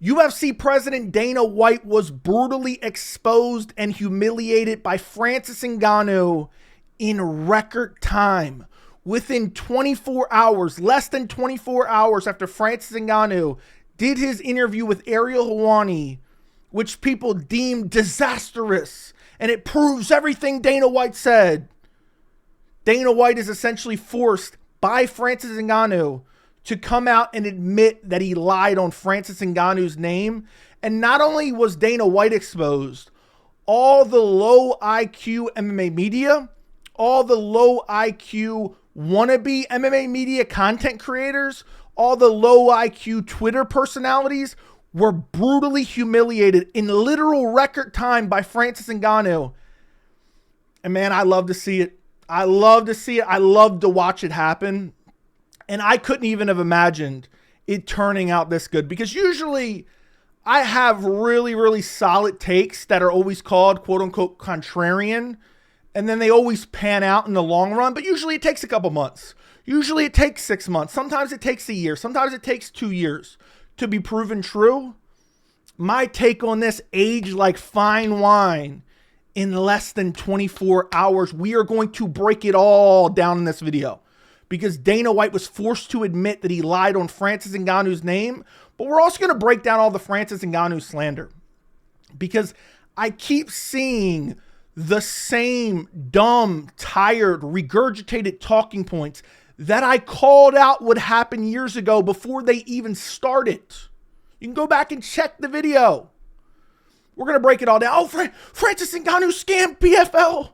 UFC president Dana White was brutally exposed and humiliated by Francis Ngannou in record time. Within 24 hours, less than 24 hours after Francis Ngannou did his interview with Ariel Helwani, which people deemed disastrous, and it proves everything Dana White said. Dana White is essentially forced by Francis Ngannou to come out and admit that he lied on Francis Ngannou's name. And not only was Dana White exposed, all the low IQ MMA media, all the low IQ wannabe MMA media content creators, all the low IQ Twitter personalities were brutally humiliated in literal record time by Francis Ngannou. And man, I love to see it. I love to see it. I love to watch it happen. And I couldn't even have imagined it turning out this good, because usually I have really, really solid takes that are always called quote unquote contrarian. And then they always pan out in the long run, but usually it takes a couple months. Usually it takes 6 months. Sometimes it takes a year. Sometimes it takes 2 years to be proven true. My take on this aged like fine wine in less than 24 hours. We are going to break it all down in this video, because Dana White was forced to admit that he lied on Francis Ngannou's name. But we're also going to break down all the Francis Ngannou slander, because I keep seeing the same dumb, tired, regurgitated talking points that I called out would happen years ago before they even started. You can go back and check the video. We're going to break it all down. Oh, Francis Ngannou scammed PFL.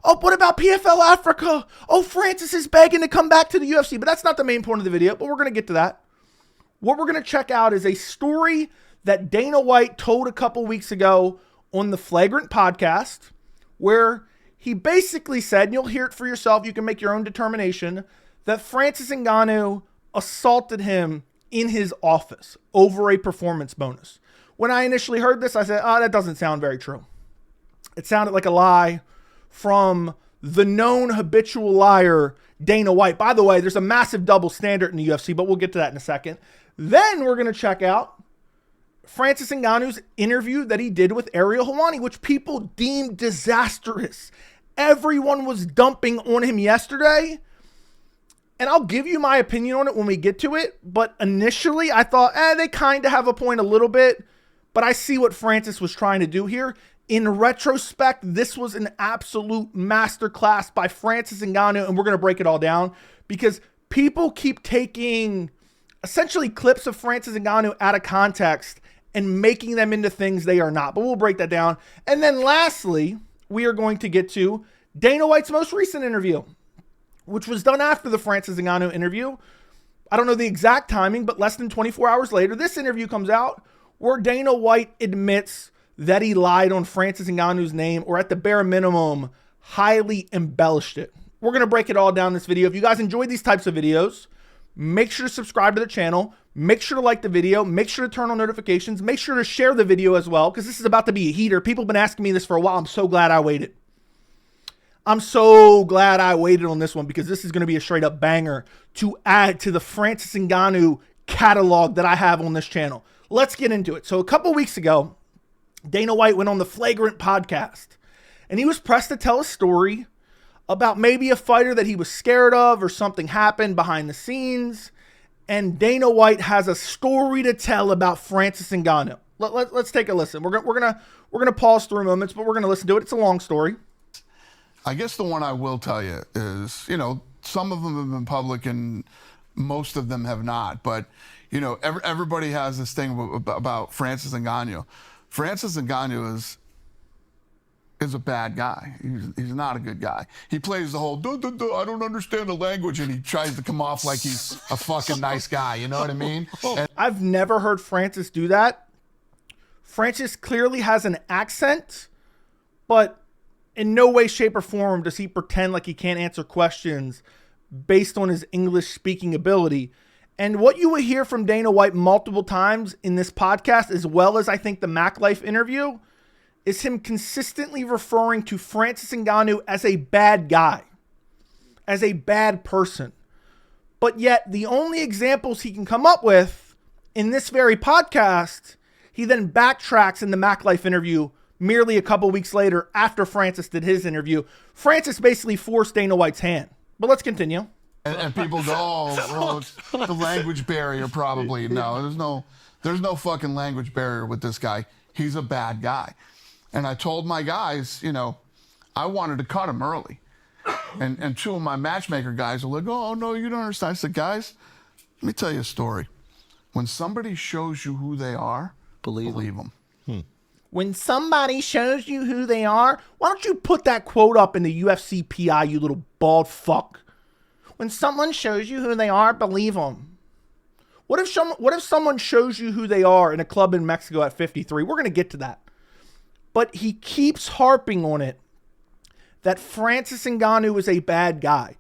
Oh, what about PFL Africa? Oh, Francis is begging to come back to the UFC. But that's not the main point of the video, but we're going to get to that. What we're going to check out is a story that Dana White told a couple weeks ago on the Flagrant podcast, where he basically said, and you'll hear it for yourself, you can make your own determination, that Francis Ngannou assaulted him in his office over a performance bonus. When I initially heard this, I said, oh, that doesn't sound very true. It sounded like a lie from the known habitual liar, Dana White. By the way, there's a massive double standard in the UFC, but we'll get to that in a second. Then we're going to check out Francis Ngannou's interview that he did with Ariel Helwani, which people deemed disastrous. Everyone was dumping on him yesterday. And I'll give you my opinion on it when we get to it. But initially, I thought, they kind of have a point a little bit. But I see what Francis was trying to do here. In retrospect, this was an absolute masterclass by Francis Ngannou. And we're going to break it all down, because people keep taking essentially clips of Francis Ngannou out of context and making them into things they are not. But we'll break that down. And then lastly, we are going to get to Dana White's most recent interview, which was done after the Francis Ngannou interview. I don't know the exact timing, but less than 24 hours later, this interview comes out where Dana White admits that he lied on Francis Ngannou's name, or at the bare minimum, highly embellished it. We're going to break it all down in this video. If you guys enjoy these types of videos, make sure to subscribe to the channel. Make sure to like the video. Make sure to turn on notifications. Make sure to share the video as well, because this is about to be a heater. People have been asking me this for a while. I'm so glad I waited. I'm so glad I waited on this one, because this is going to be a straight up banger to add to the Francis Ngannou catalog that I have on this channel. Let's get into it. So a couple weeks ago, Dana White went on the Flagrant podcast, and he was pressed to tell a story about maybe a fighter that he was scared of, or something happened behind the scenes. And Dana White has a story to tell about Francis Ngannou. Let's take a listen. We're gonna pause through moments, but we're gonna listen to it. It's a long story. I guess the one I will tell you is, some of them have been public and most of them have not. But, everybody has this thing about Francis Ngannou. Francis Ngannou is a bad guy. He's not a good guy. He plays the whole, I don't understand the language, and he tries to come off like he's a fucking nice guy. You know what I mean? And I've never heard Francis do that. Francis clearly has an accent, but in no way, shape, or form does he pretend like he can't answer questions based on his English speaking ability. And what you will hear from Dana White multiple times in this podcast, as well as I think the Mac Life interview, is him consistently referring to Francis Ngannou as a bad guy, as a bad person. But yet the only examples he can come up with in this very podcast He then backtracks in the MacLife interview merely a couple weeks later after Francis did his interview. Francis basically forced Dana White's hand. But let's continue. And people go, oh, it's the language barrier probably. No, there's no fucking language barrier with this guy. He's a bad guy. And I told my guys, I wanted to cut him early. And two of my matchmaker guys were like, oh, no, you don't understand. I said, guys, let me tell you a story. When somebody shows you who they are, believe them. When somebody shows you who they are, why don't you put that quote up in the UFC PI, you little bald fuck? When someone shows you who they are, believe them. What if someone shows you who they are in a club in Mexico at 53? We're going to get to that. But he keeps harping on it that Francis Ngannou is a bad guy.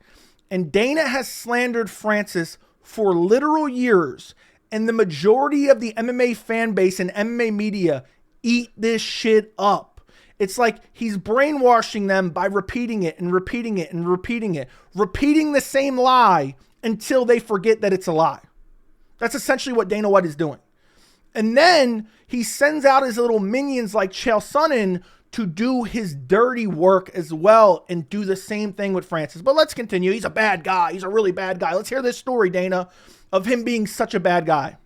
And Dana has slandered Francis for literal years. And the majority of the MMA fan base and MMA media eat this shit up. It's like he's brainwashing them by repeating it and repeating it and repeating it. Repeating the same lie until they forget that it's a lie. That's essentially what Dana White is doing. And then he sends out his little minions like Chael Sonnen to do his dirty work as well and do the same thing with Francis. But let's continue. He's a bad guy. He's a really bad guy. Let's hear this story, Dana, of him being such a bad guy.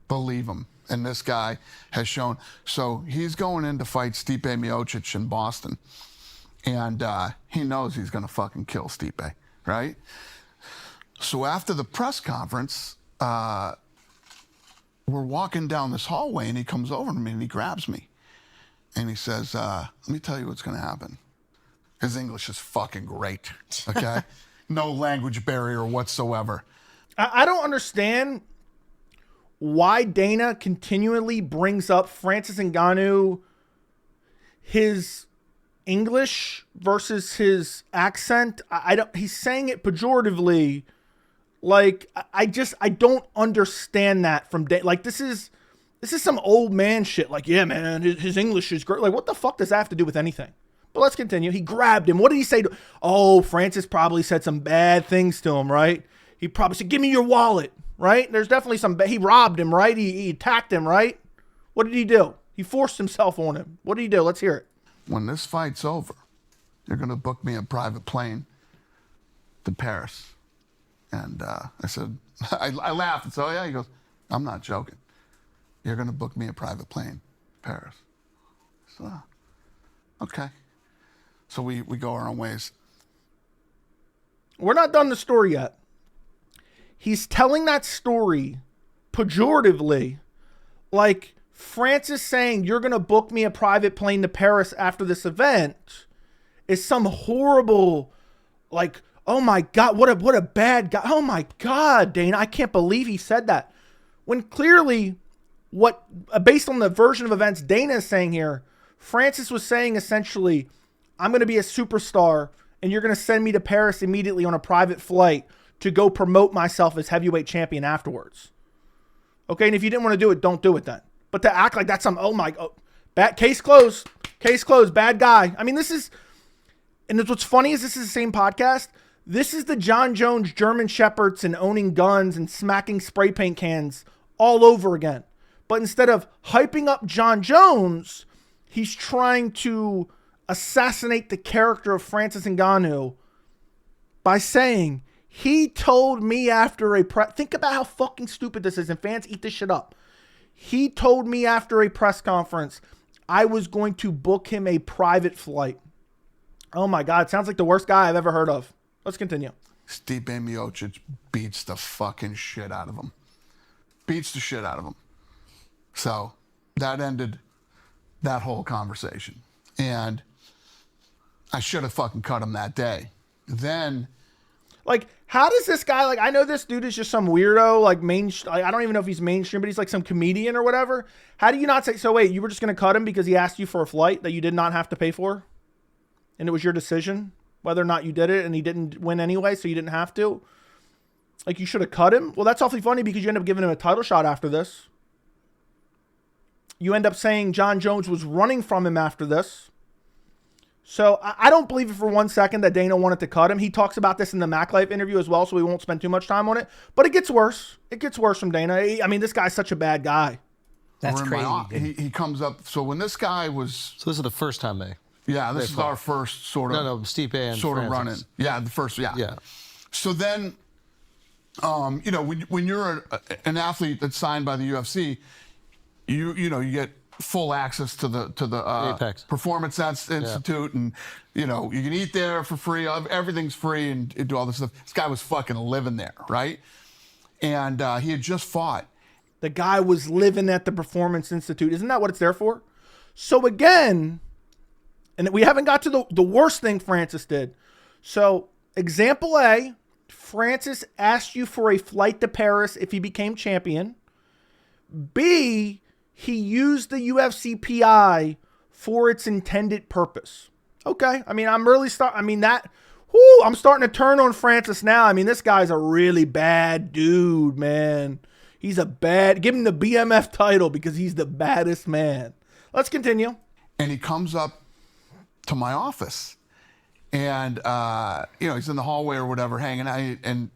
Believe him. And this guy has shown. So he's going in to fight Stipe Miocic in Boston. And he knows he's going to fucking kill Stipe, right? So after the press conference, we're walking down this hallway and he comes over to me and he grabs me. And he says, let me tell you what's going to happen. His English is fucking great, okay? No language barrier whatsoever. I don't understand why Dana continually brings up Francis Ngannou, his English versus his accent. He's saying it pejoratively. Like, I don't understand that from Dana. Like, this is some old man shit. Like, yeah, man, his English is great. Like, what the fuck does that have to do with anything? But let's continue. He grabbed him. What did he say? Francis probably said some bad things to him, right? He probably said, give me your wallet, right? There's definitely he robbed him, right? He attacked him, right? What did he do? He forced himself on him. What did he do? Let's hear it. When this fight's over, you're going to book me a private plane to Paris. And I said, I laughed and said, oh, yeah. He goes, I'm not joking. You're going to book me a private plane to Paris. So, okay. So we go our own ways. We're not done the story yet. He's telling that story pejoratively, like Francis saying, you're going to book me a private plane to Paris after this event is some horrible, like, oh my God, what a bad guy. Oh my God, Dana, I can't believe he said that. When clearly, based on the version of events Dana is saying here, Francis was saying essentially, I'm going to be a superstar and you're going to send me to Paris immediately on a private flight to go promote myself as heavyweight champion afterwards. Okay, and if you didn't want to do it, don't do it then. But to act like that's some, bad case closed, bad guy. I mean, what's funny is this is the same podcast. This is the Jon Jones German Shepherds and owning guns and smacking spray paint cans all over again. But instead of hyping up Jon Jones, he's trying to assassinate the character of Francis Ngannou by saying, he told me after think about how fucking stupid this is, and fans eat this shit up. He told me after a press conference, I was going to book him a private flight. Oh my God, sounds like the worst guy I've ever heard of. Let's continue. Stipe Miocic beats the fucking shit out of him. Beats the shit out of him. So that ended that whole conversation. And I should have fucking cut him that day. Then, like, how does this guy, like, I know this dude is just some weirdo, like, I don't even know if he's mainstream, but he's like some comedian or whatever. How do you not say, so wait, you were just going to cut him because he asked you for a flight that you did not have to pay for? And it was your decision whether or not you did it, and he didn't win anyway, so you didn't have to? Like, you should have cut him? Well, that's awfully funny because you end up giving him a title shot after this. You end up saying Jon Jones was running from him after this. So I don't believe it for 1 second that Dana wanted to cut him. He talks about this in the MacLife interview as well, so we won't spend too much time on it. But it gets worse. It gets worse from Dana. I mean, this guy's such a bad guy. That's We're in my crazy. he comes up. So when this guy was, So this is the first time they. yeah, this is fought. our first sort of No, Stipe and sort of Francis. run-in. Yeah, the first. Yeah. Yeah. So then, you know, when you're an athlete that's signed by the UFC, you know you get full access to the Apex. Performance Institute, and you know you can eat there for free. Everything's free, and do all this stuff. This guy was fucking living there, right? And he had just fought. The guy was living at the Performance Institute. Isn't that what it's there for? So again, and we haven't got to the worst thing Francis did. So example A, Francis asked you for a flight to Paris if he became champion. B, he used the UFC PI for its intended purpose. Okay. I mean, I'm starting to turn on Francis now. I mean, this guy's a really bad dude, man. He's give him the BMF title because he's the baddest man. Let's continue. And he comes up to my office, and you know, he's in the hallway or whatever, hanging out. And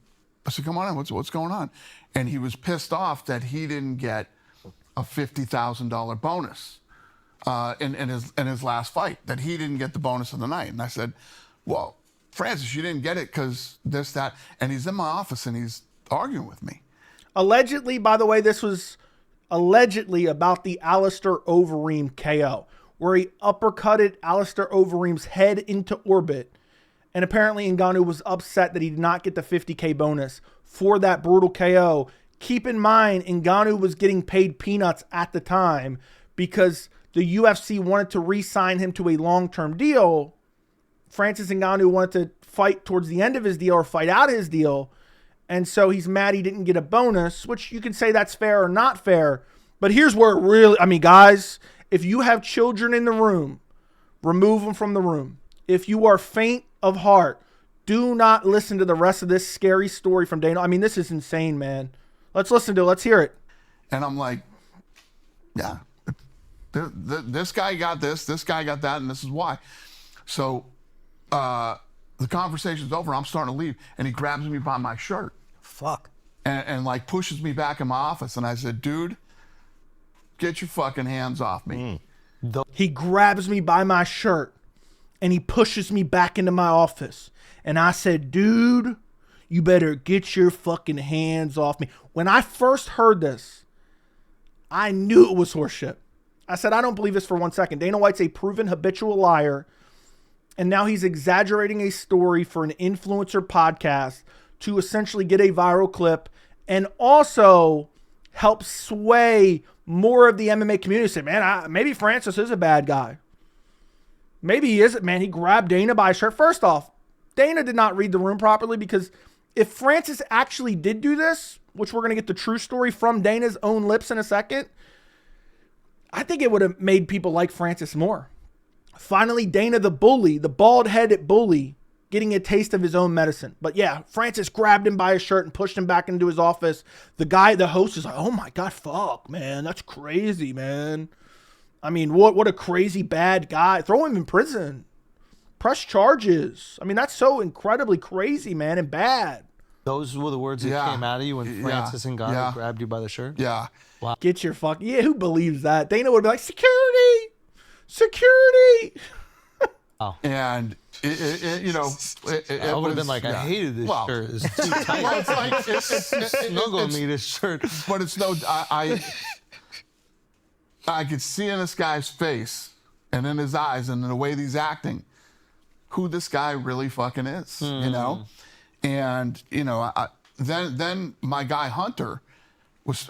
I said, "Come on in. What's going on?" And he was pissed off that he didn't get a $50,000 bonus in his last fight. That he didn't get the bonus of the night. And I said, "Well, Francis, you didn't get it because this, that." And he's in my office and he's arguing with me. Allegedly, by the way, this was allegedly about the Alistair Overeem KO, where he uppercutted Alistair Overeem's head into orbit. And apparently Ngannou was upset that he did not get the $50K bonus for that brutal KO. Keep in mind, Ngannou was getting paid peanuts at the time because the UFC wanted to re-sign him to a long-term deal. Francis Ngannou wanted to fight towards the end of his deal or fight out his deal. And so he's mad he didn't get a bonus, which you can say that's fair or not fair. But here's where it really, I mean, guys, if you have children in the room, remove them from the room. If you are faint of heart, do not listen to the rest of this scary story from Dana. I mean, this is insane, man. Let's listen to it. Let's hear it. And I'm like, yeah, this guy got this guy got that, and this is why. So the conversation's over. I'm starting to leave, and he grabs me by my shirt. Fuck. And like pushes me back in my office. And I said, "Dude, get your fucking hands off me." He grabs me by my shirt and he pushes me back into my office. And I said, "Dude, you better get your fucking hands off me." When I first heard this, I knew it was horseshit. I said, "I don't believe this for 1 second. Dana White's a proven habitual liar. And now he's exaggerating a story for an influencer podcast to essentially get a viral clip and also help sway more of the MMA community." Say, man, maybe Francis is a bad guy. Maybe he isn't, man. He grabbed Dana by his shirt. First off, Dana did not read the room properly, because if Francis actually did do this, which we're going to get the true story from Dana's own lips in a second, I think it would have made people like Francis more. Finally, Dana the bully, the bald-headed bully, getting a taste of his own medicine. But yeah, Francis grabbed him by his shirt and pushed him back into his office. The host is like, "Oh my God, fuck, man. That's crazy, man. I mean, what a crazy bad guy. Throw him in prison. Press charges. I mean, that's so incredibly crazy, man, and bad." Those were the words that came out of you when Francis Ngannou grabbed you by the shirt? Yeah. Wow. Get your fuck. Yeah, who believes that? Dana would be like, "Security! Security!" And you know, I would have been like, I hated this shirt. It's too tight. Well, it's like Snuggle me this shirt. But it's no, I could see in this guy's face and in his eyes and in the way he's acting who this guy really fucking is, you know? And, you know, then my guy Hunter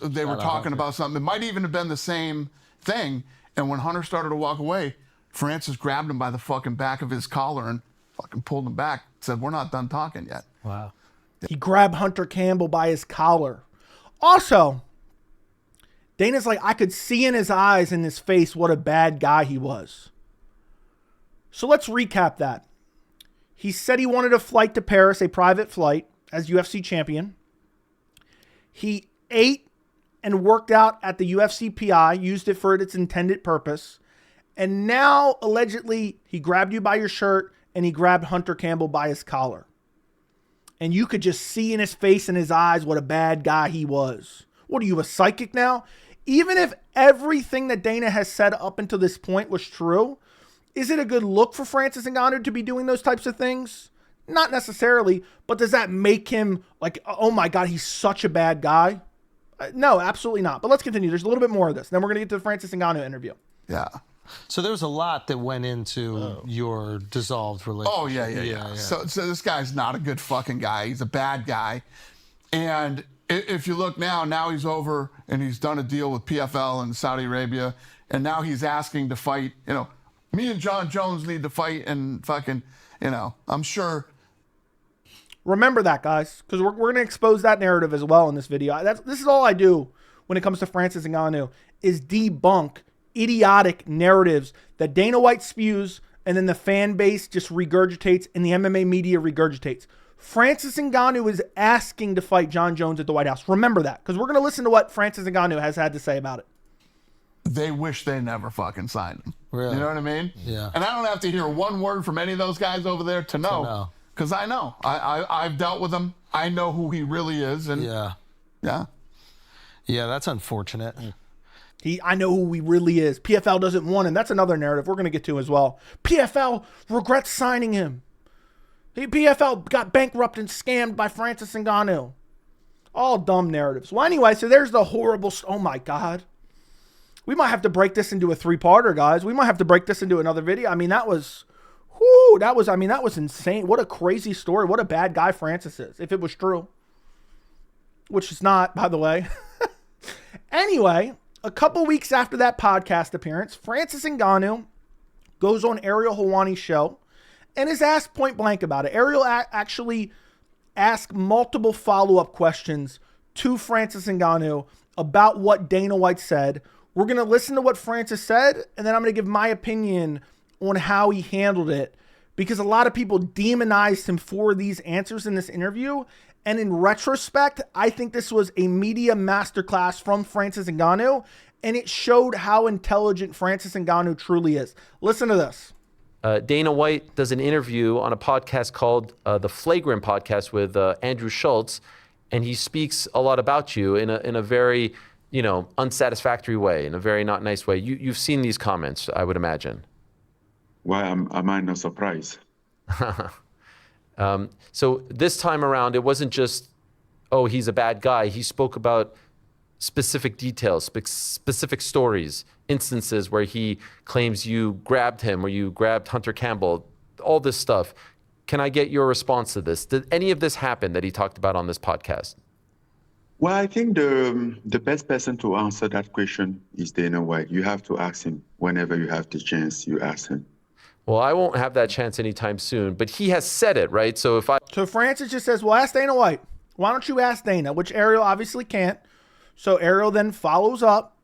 they were talking about something. It might even have been the same thing. And when Hunter started to walk away, Francis grabbed him by the fucking back of his collar and fucking pulled him back. Said, "We're not done talking yet." Wow. He grabbed Hunter Campbell by his collar. Also, Dana's like, I could see in his eyes and his face what a bad guy he was. So let's recap that. He said he wanted a flight to Paris, a private flight, as UFC champion. He ate and worked out at the UFC PI, used it for its intended purpose. And now, allegedly, he grabbed you by your shirt and he grabbed Hunter Campbell by his collar. And you could just see in his face and his eyes what a bad guy he was. What are you, a psychic now? even if everything that Dana has said up until this point was true, is it a good look for Francis Ngannou to be doing those types of things? Not necessarily, but does that make him like, oh my God, he's such a bad guy? No, absolutely not. But let's continue. There's a little bit more of this. Then we're going to get to the Francis Ngannou interview. Yeah. So there was a lot that went into your dissolved relationship. Oh, yeah. So this guy's not a good fucking guy. He's a bad guy. And if you look now he's over and he's done a deal with PFL in Saudi Arabia. And now he's asking to fight, me and Jon Jones need to fight and fucking, I'm sure. Remember that, guys, because we're going to expose that narrative as well in this video. This is all I do when it comes to Francis Ngannou is debunk idiotic narratives that Dana White spews and then the fan base just regurgitates and the MMA media regurgitates. Francis Ngannou is asking to fight Jon Jones at the White House. Remember that, because we're going to listen to what Francis Ngannou has had to say about it. They wish they never fucking signed him. Really? You know what I mean? Yeah. And I don't have to hear one word from any of those guys over there to know. Because I know. I've dealt with him. I know who he really is. And yeah, that's unfortunate. I know who he really is. PFL doesn't want him. That's another narrative we're going to get to as well. PFL regrets signing him. PFL got bankrupted and scammed by Francis Ngannou. All dumb narratives. Well, anyway, so there's the horrible... Oh, my God. We might have to break this into a 3-parter, guys. We might have to break this into another video. I mean, that was insane. What a crazy story. What a bad guy Francis is, if it was true. Which is not, by the way. Anyway, a couple weeks after that podcast appearance, Francis Ngannou goes on Ariel Helwani's show and is asked point blank about it. Ariel actually asked multiple follow-up questions to Francis Ngannou about what Dana White said. We're going to listen to what Francis said, and then I'm going to give my opinion on how he handled it, because a lot of people demonized him for these answers in this interview. And in retrospect, I think this was a media masterclass from Francis Ngannou, and it showed how intelligent Francis Ngannou truly is. Listen to this. Dana White does an interview on a podcast called the Flagrant Podcast with Andrew Schultz, and he speaks a lot about you in a very, unsatisfactory way, in a very not nice way. You've seen these comments, I would imagine. Why am I not surprised? So this time around, it wasn't just, oh, he's a bad guy. He spoke about specific details, specific stories, instances where he claims you grabbed him or you grabbed Hunter Campbell, all this stuff. Can I get your response to this? Did any of this happen that he talked about on this podcast? Well, I think the best person to answer that question is Dana White. You have to ask him whenever you have the chance. You ask him. Well, I won't have that chance anytime soon, but he has said it, right? So Francis just says, well, ask Dana White. Why don't you ask Dana? Which Ariel obviously can't. So Ariel then follows up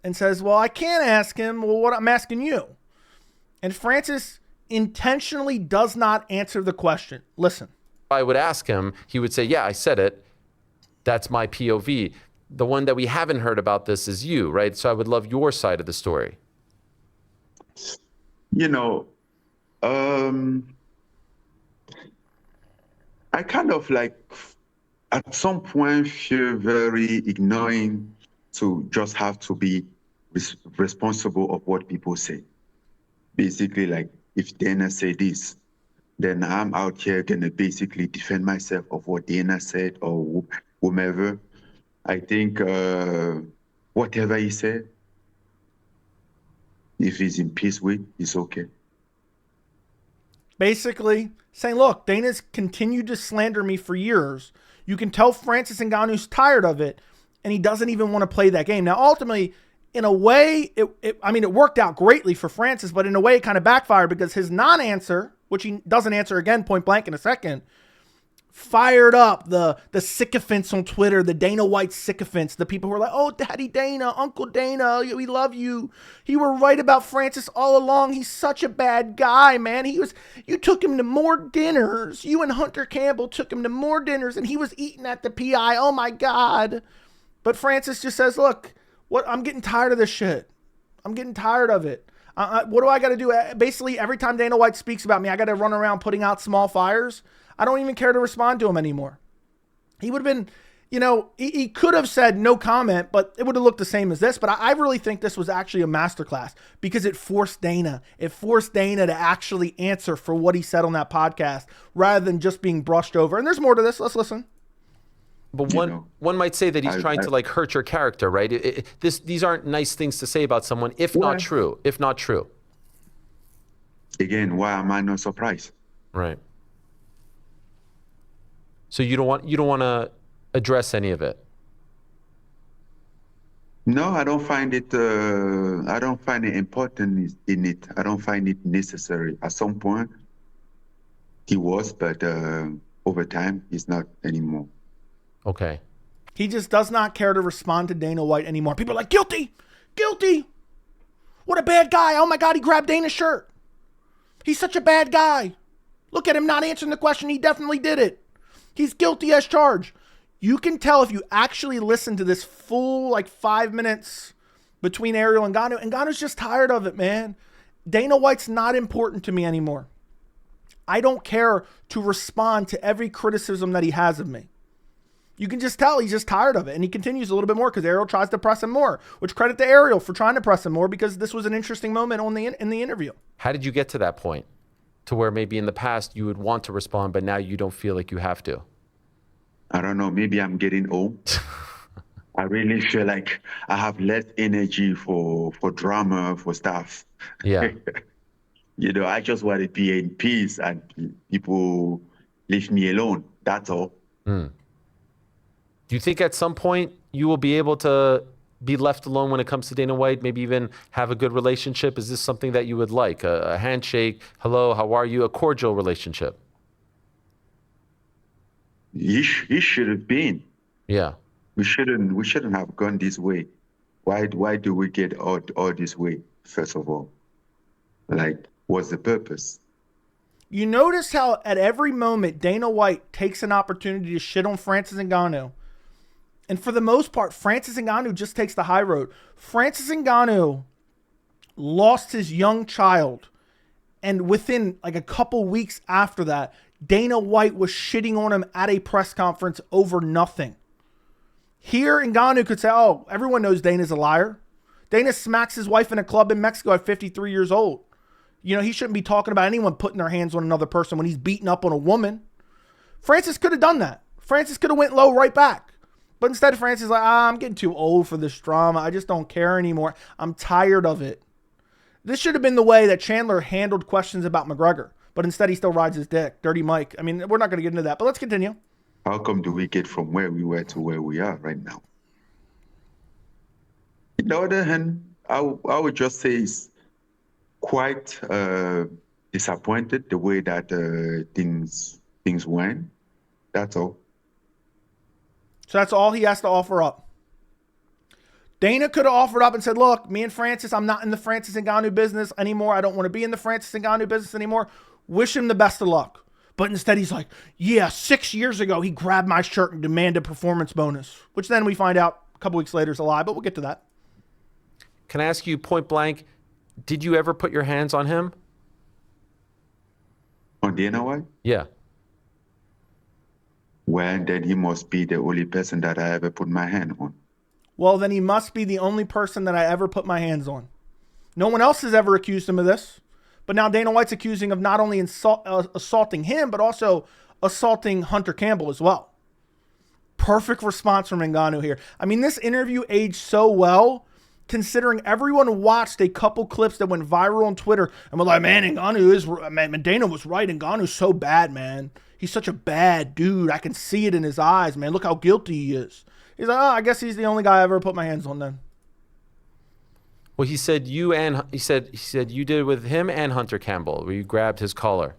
and says, well, I can't ask him. Well, what I'm asking you. And Francis intentionally does not answer the question. Listen. If I would ask him, he would say, yeah, I said it. That's my POV. The one that we haven't heard about this is you, right? So I would love your side of the story. I kind of at some point feel very ignoring to just have to be responsible of what people say. Basically, if Dana say this, then I'm out here gonna basically defend myself of what Dana said or whomever. I think whatever he said, if he's in peace with, it's okay. Basically saying, look, Dana's continued to slander me for years. You can tell Francis Ngannou's tired of it, and he doesn't even want to play that game. Now, ultimately, in a way, it worked out greatly for Francis, but in a way it kind of backfired because his non-answer, which he doesn't answer again point blank in a second, fired up the sycophants on Twitter, the Dana White sycophants, the people who are like, oh, Daddy Dana, Uncle Dana, we love you. You were right about Francis all along. He's such a bad guy, man. You took him to more dinners. You and Hunter Campbell took him to more dinners, and he was eating at the PI. Oh, my God. But Francis just says, look, I'm getting tired of this shit. I'm getting tired of it. What do I got to do? Basically, every time Dana White speaks about me, I got to run around putting out small fires. I don't even care to respond to him anymore. He would have been, he could have said no comment, but it would have looked the same as this. But I really think this was actually a masterclass because it forced Dana. It forced Dana to actually answer for what he said on that podcast rather than just being brushed over. And there's more to this. Let's listen. But one might say that he's trying to like hurt your character, right? These aren't nice things to say about someone, if not true. Again, why am I not surprised? Right. So you don't want to address any of it. No, I don't find it. I don't find it important in it. I don't find it necessary. At some point, he was, but over time, he's not anymore. Okay. He just does not care to respond to Dana White anymore. People are like, guilty. What a bad guy. Oh my God, he grabbed Dana's shirt. He's such a bad guy. Look at him not answering the question. He definitely did it. He's guilty as charged. You can tell if you actually listen to this full 5 minutes between Ariel and Ngannou. Ngannou's just tired of it, man. Dana White's not important to me anymore. I don't care to respond to every criticism that he has of me. You can just tell he's just tired of it. And he continues a little bit more because Ariel tries to press him more, which credit to Ariel for trying to press him more because this was an interesting moment in the interview. How did you get to that point to where maybe in the past you would want to respond, but now you don't feel like you have to? I don't know. Maybe I'm getting old. I really feel like I have less energy for drama, for stuff. Yeah. I just want to be in peace and people leave me alone. That's all. Mm. Do you think at some point you will be able to be left alone when it comes to Dana White, maybe even have a good relationship? Is this something that you would like? A handshake, hello, how are you? A cordial relationship? He should have been. Yeah. We shouldn't have gone this way. Why do we get all this way, first of all? What's the purpose? You notice how at every moment Dana White takes an opportunity to shit on Francis Ngannou. And for the most part, Francis Ngannou just takes the high road. Francis Ngannou lost his young child. And within a couple weeks after that, Dana White was shitting on him at a press conference over nothing. Here, Ngannou could say, oh, everyone knows Dana's a liar. Dana smacks his wife in a club in Mexico at 53 years old. He shouldn't be talking about anyone putting their hands on another person when he's beating up on a woman. Francis could have done that. Francis could have went low right back. But instead, Francis is like, I'm getting too old for this drama. I just don't care anymore. I'm tired of it. This should have been the way that Chandler handled questions about McGregor. But instead, he still rides his dick. Dirty Mike. I mean, we're not going to get into that. But let's continue. How come do we get from where we were to where we are right now? On the other hand, I would just say it's quite disappointed the way that things went. That's all. So that's all he has to offer up. Dana could have offered up and said, look, me and Francis, I'm not in the Francis Ngannou business anymore. I don't want to be in the Francis Ngannou business anymore. Wish him the best of luck. But instead he's like, yeah, 6 years ago he grabbed my shirt and demanded performance bonus, which then we find out a couple weeks later is a lie, but we'll get to that. Can I ask you point blank, did you ever put your hands on him? On Dana White? Yeah. Well, then he must be the only person that I ever put my hand on. Well, then he must be the only person that I ever put my hands on. No one else has ever accused him of this. But now Dana White's accusing of not only assaulting him, but also assaulting Hunter Campbell as well. Perfect response from Ngannou here. I mean, this interview aged so well, considering everyone watched a couple clips that went viral on Twitter and were like, man, Dana was right. Ngannou's so bad, man. He's such a bad dude. I can see it in his eyes, man. Look how guilty he is. He's like, oh, I guess he's the only guy I ever put my hands on then. Well, he said you did it with him and Hunter Campbell, where you grabbed his collar.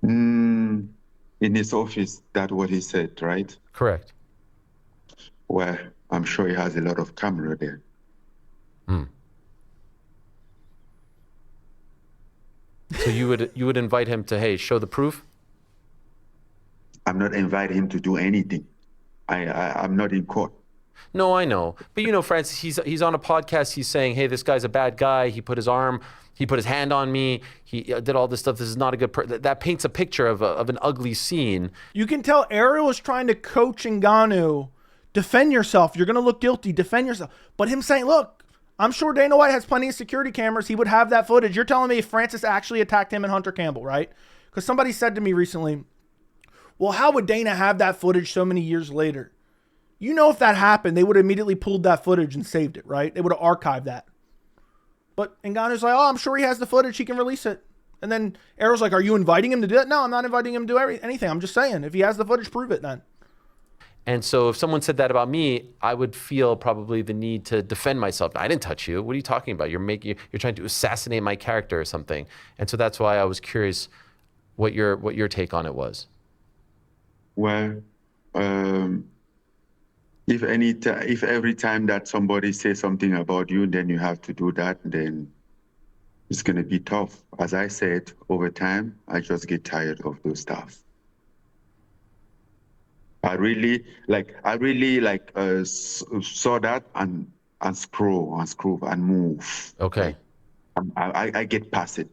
In his office, that's what he said, right? Correct. Well, I'm sure he has a lot of camera there. So you would invite him to, hey, show the proof? I'm not inviting him to do anything. I'm not in court. No, I know. But you know, Francis, he's on a podcast. He's saying, hey, this guy's a bad guy. He put his hand on me. He did all this stuff. This is not a good that paints a picture of an ugly scene. You can tell Ariel is trying to coach Ngannou, defend yourself. You're going to look guilty. Defend yourself. But him saying, look, I'm sure Dana White has plenty of security cameras. He would have that footage. You're telling me Francis actually attacked him and Hunter Campbell, right? Because somebody said to me recently, well, how would Dana have that footage so many years later? You know, if that happened, they would have immediately pulled that footage and saved it, right? They would have archived that. But Ngannou's like, oh, I'm sure he has the footage. He can release it. And then Ariel's like, are you inviting him to do that? No, I'm not inviting him to do anything. I'm just saying, if he has the footage, prove it then. And so if someone said that about me, I would feel probably the need to defend myself. I didn't touch you. What are you talking about? You're trying to assassinate my character or something. And so that's why I was curious what your take on it was. Well, if every time that somebody says something about you, then you have to do that, then it's going to be tough. As I said, over time, I just get tired of those stuff. I really saw that and scroll and move. Okay. I get past it.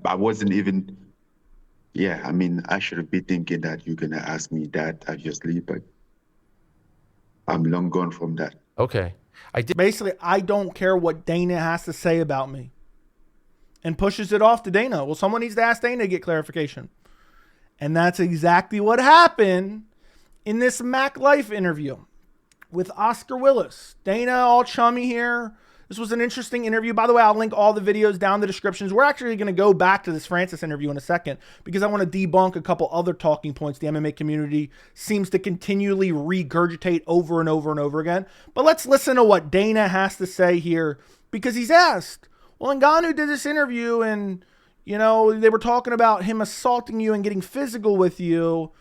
I wasn't even. Yeah, I mean, I should be thinking that you're gonna ask me that, obviously, but I'm long gone from that. Okay. Basically, I don't care what Dana has to say about me. And pushes it off to Dana. Well, someone needs to ask Dana to get clarification. And that's exactly what happened in this Mac Life interview with Oscar Willis. Dana, all chummy here. This was an interesting interview. By the way, I'll link all the videos down in the descriptions. We're actually going to go back to this Francis interview in a second because I want to debunk a couple other talking points the MMA community seems to continually regurgitate over and over and over again. But let's listen to what Dana has to say here because he's asked, well, Ngannou did this interview and, you know, they were talking about him assaulting you and getting physical with you.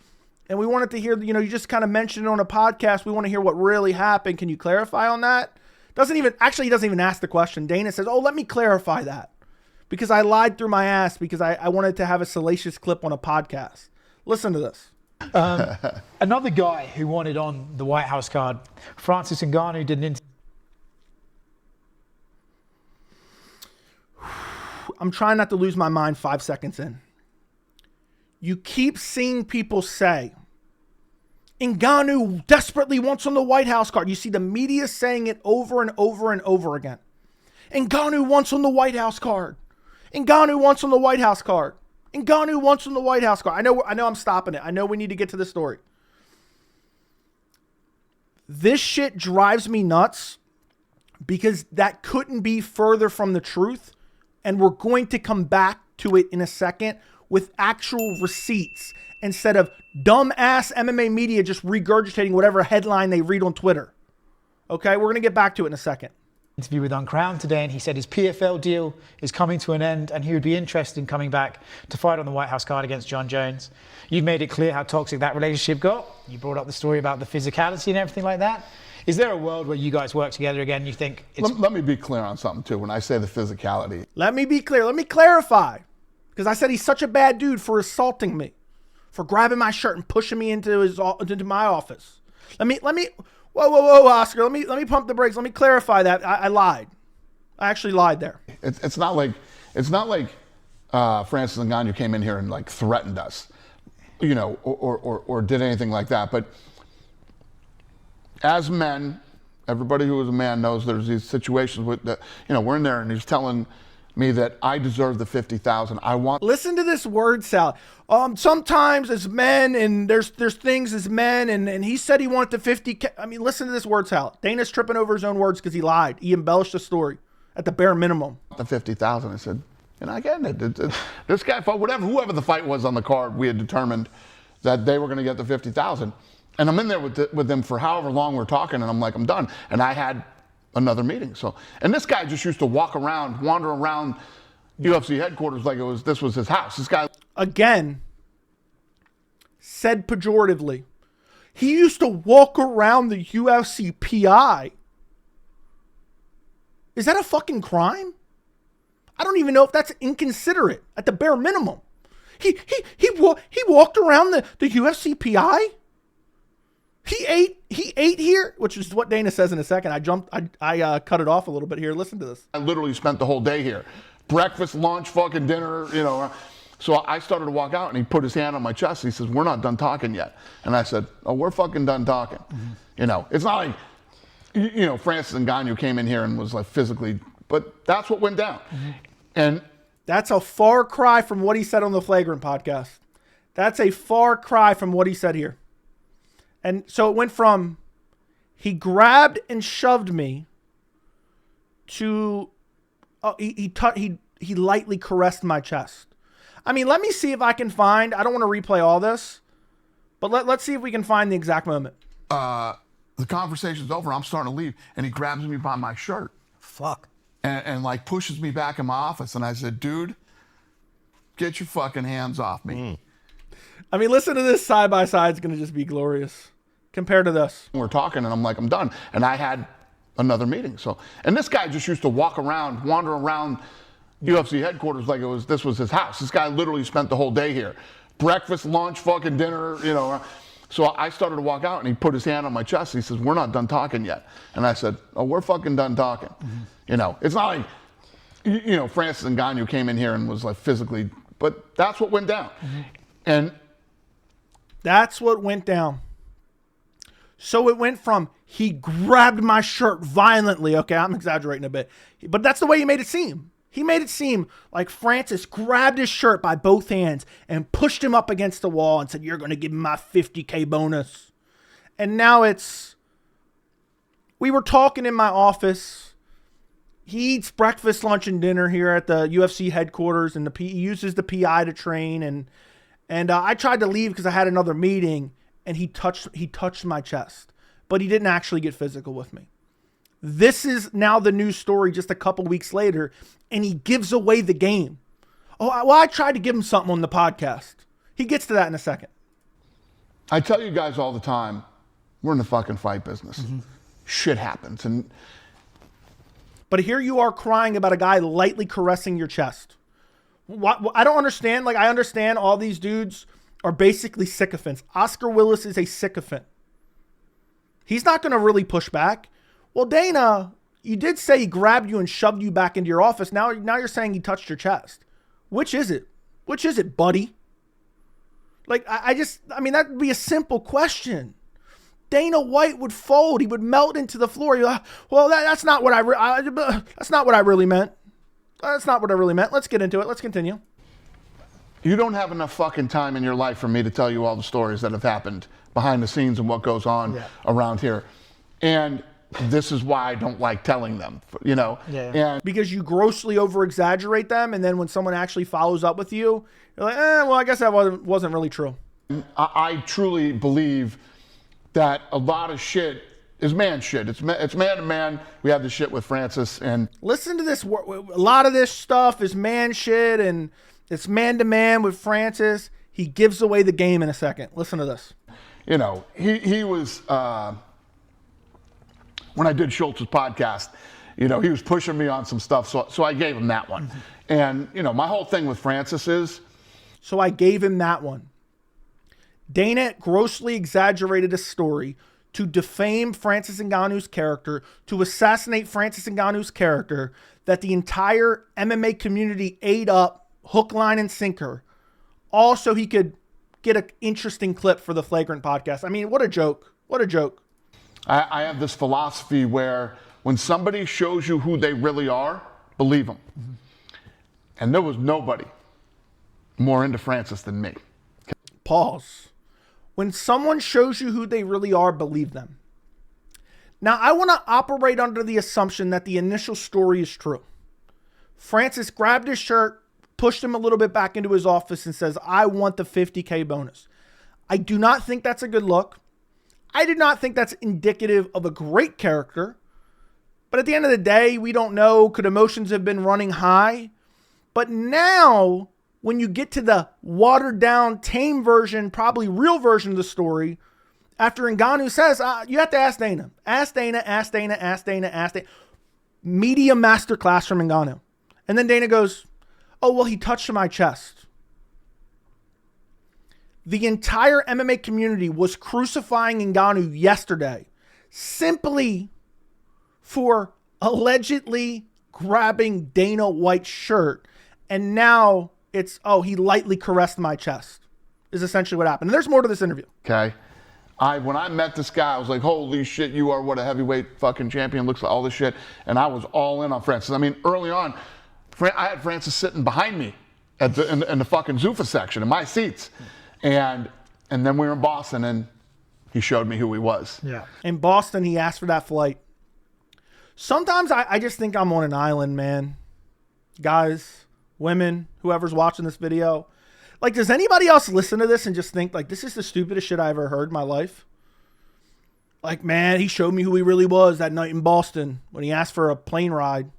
And we wanted to hear, you know, you just kind of mentioned it on a podcast. We want to hear what really happened. Can you clarify on that? He doesn't even ask the question. Dana says, oh, let me clarify that because I lied through my ass because I wanted to have a salacious clip on a podcast. Listen to this. Another guy who wanted on the White House card, Francis Ngannou, did an interview. I'm trying not to lose my mind 5 seconds in. You keep seeing people say, Ngannou desperately wants on the White House card. You see the media saying it over and over and over again. Ngannou wants on the White House card. Ngannou wants on the White House card. Ngannou wants on the White House card. I know I'm stopping it. I know we need to get to the story. This shit drives me nuts because that couldn't be further from the truth. And we're going to come back to it in a second with actual receipts instead of dumbass MMA media just regurgitating whatever headline they read on Twitter. Okay, we're going to get back to it in a second. Interview with Uncrowned today, and he said his PFL deal is coming to an end and he would be interested in coming back to fight on the White House card against Jon Jones. You've made it clear how toxic that relationship got. You brought up the story about the physicality and everything like that. Is there a world where you guys work together again and you think it's... Let me be clear on something, too, when I say the physicality. Let me be clear. Let me clarify. Because I said he's such a bad dude for assaulting me, for grabbing my shirt and pushing me into my office. Whoa, Oscar. Let me pump the brakes. Let me clarify that. I lied. I actually lied there. It's not like Francis Ngannou came in here and like threatened us, you know, or did anything like that. But as men, everybody who is a man knows there's these situations with that, you know, we're in there and he's telling me that I deserve the 50,000. I want. Listen to this word salad. Sometimes as men, and there's things as men, and he said he wanted the 50. I mean, listen to this word salad. Dana's tripping over his own words because he lied. He embellished the story at the bare minimum. The 50,000. I said, and I get it. This guy fought whoever the fight was on the card. We had determined that they were going to get the 50,000. And I'm in there with them for however long we're talking, and I'm like, I'm done. And I had another meeting. So, and this guy just used to wander around UFC headquarters like this was his house. This guy, again, said pejoratively, he used to walk around the UFC PI. Is that a fucking crime? I don't even know if that's inconsiderate at the bare minimum. He walked around the UFC PI. He ate here, which is what Dana says in a second. I cut it off a little bit here. Listen to this. I literally spent the whole day here. Breakfast, lunch, fucking dinner, you know. So I started to walk out and he put his hand on my chest. He says, "We're not done talking yet." And I said, "Oh, we're fucking done talking." Mm-hmm. You know, it's not like, you know, Francis Ngannou came in here and was like physically, but that's what went down. Mm-hmm. And that's a far cry from what he said on the Flagrant podcast. That's a far cry from what he said here. And so it went from he grabbed and shoved me to he lightly caressed my chest. I mean, let me see if I can find, I don't want to replay all this, but let's see if we can find the exact moment. The conversation's over. I'm starting to leave. And he grabs me by my shirt. Fuck. And like pushes me back in my office. And I said, "Dude, get your fucking hands off me." Mm. I mean, listen to this side by side. It's going to just be glorious compared to this. We're talking and I'm like, "I'm done." And I had another meeting. So, and this guy just used to wander around UFC headquarters like this was his house. This guy literally spent the whole day here. Breakfast, lunch, fucking dinner, you know. So I started to walk out and he put his hand on my chest. He says, "We're not done talking yet." And I said, "Oh, we're fucking done talking." Mm-hmm. You know, it's not like, you know, Francis Ngannou came in here and was like physically, but that's what went down. Mm-hmm. And that's what went down. So it went from he grabbed my shirt violently. Okay, I'm exaggerating a bit, but that's the way he made it seem. He made it seem like Francis grabbed his shirt by both hands and pushed him up against the wall and said, "You're going to give me my $50K bonus." And now we were talking in my office. He eats breakfast, lunch, and dinner here at the UFC headquarters, and he uses the PI to train. And I tried to leave because I had another meeting, and he touched my chest, but he didn't actually get physical with me. This is now the news story just a couple weeks later, and he gives away the game. Oh, well, I tried to give him something on the podcast. He gets to that in a second. I tell you guys all the time, we're in the fucking fight business. Mm-hmm. Shit happens. But here you are crying about a guy lightly caressing your chest. I don't understand. Like, I understand all these dudes are basically sycophants. Oscar Willis is a sycophant. He's not going to really push back. Well, Dana, you did say he grabbed you and shoved you back into your office. Now you're saying he touched your chest. Which is it? Which is it, buddy? Like, I mean, that would be a simple question. Dana White would fold. He would melt into the floor. Well, that's not what that's not what I really meant. That's not what I really meant. Let's get into it. Let's continue. You don't have enough fucking time in your life for me to tell you all the stories that have happened behind the scenes and what goes on around here. And this is why I don't like telling them, you know? Yeah. And because you grossly over-exaggerate them, and then when someone actually follows up with you, you're like, well, I guess that wasn't really true. I truly believe that a lot of shit is man shit. It's man to man. We have the shit with Francis. And listen to this. A lot of this stuff is man shit, and it's man to man with Francis. He gives away the game in a second. Listen to this. You know, he was, when I did Schultz's podcast, you know, he was pushing me on some stuff. So I gave him that one. Mm-hmm. And, you know, my whole thing with Francis is. So I gave him that one. Dana grossly exaggerated a story to defame Francis Ngannou's character, to assassinate Francis Ngannou's character, that the entire MMA community ate up hook, line, and sinker, all so he could get an interesting clip for the Flagrant podcast. I mean, what a joke. What a joke. I have this philosophy where when somebody shows you who they really are, believe them. Mm-hmm. And there was nobody more into Francis than me. Pause. When someone shows you who they really are, believe them. Now, I want to operate under the assumption that the initial story is true. Francis grabbed his shirt, pushed him a little bit back into his office, and says, "I want the $50K bonus." I do not think that's a good look. I do not think that's indicative of a great character. But at the end of the day, we don't know. Could emotions have been running high? But now, when you get to the watered down, tame version, probably real version of the story, after Ngannou says, you have to ask Dana. Ask Dana, ask Dana, ask Dana, ask Dana. Media masterclass from Ngannou. And then Dana goes, "Oh, well, he touched my chest." The entire MMA community was crucifying Ngannou yesterday simply for allegedly grabbing Dana White's shirt. And now it's, oh, he lightly caressed my chest, is essentially what happened. And there's more to this interview. Okay. When I met this guy, I was like, holy shit, you are what a heavyweight fucking champion looks like, all this shit. And I was all in on Francis. I mean, early on, I had Francis sitting behind me in the fucking Zuffa section in my seats. And then we were in Boston and he showed me who he was. Yeah. In Boston, he asked for that flight. Sometimes I just think I'm on an island, man. Guys, women, whoever's watching this video. Like, does anybody else listen to this and just think, like, this is the stupidest shit I ever heard in my life? Like, man, he showed me who he really was that night in Boston when he asked for a plane ride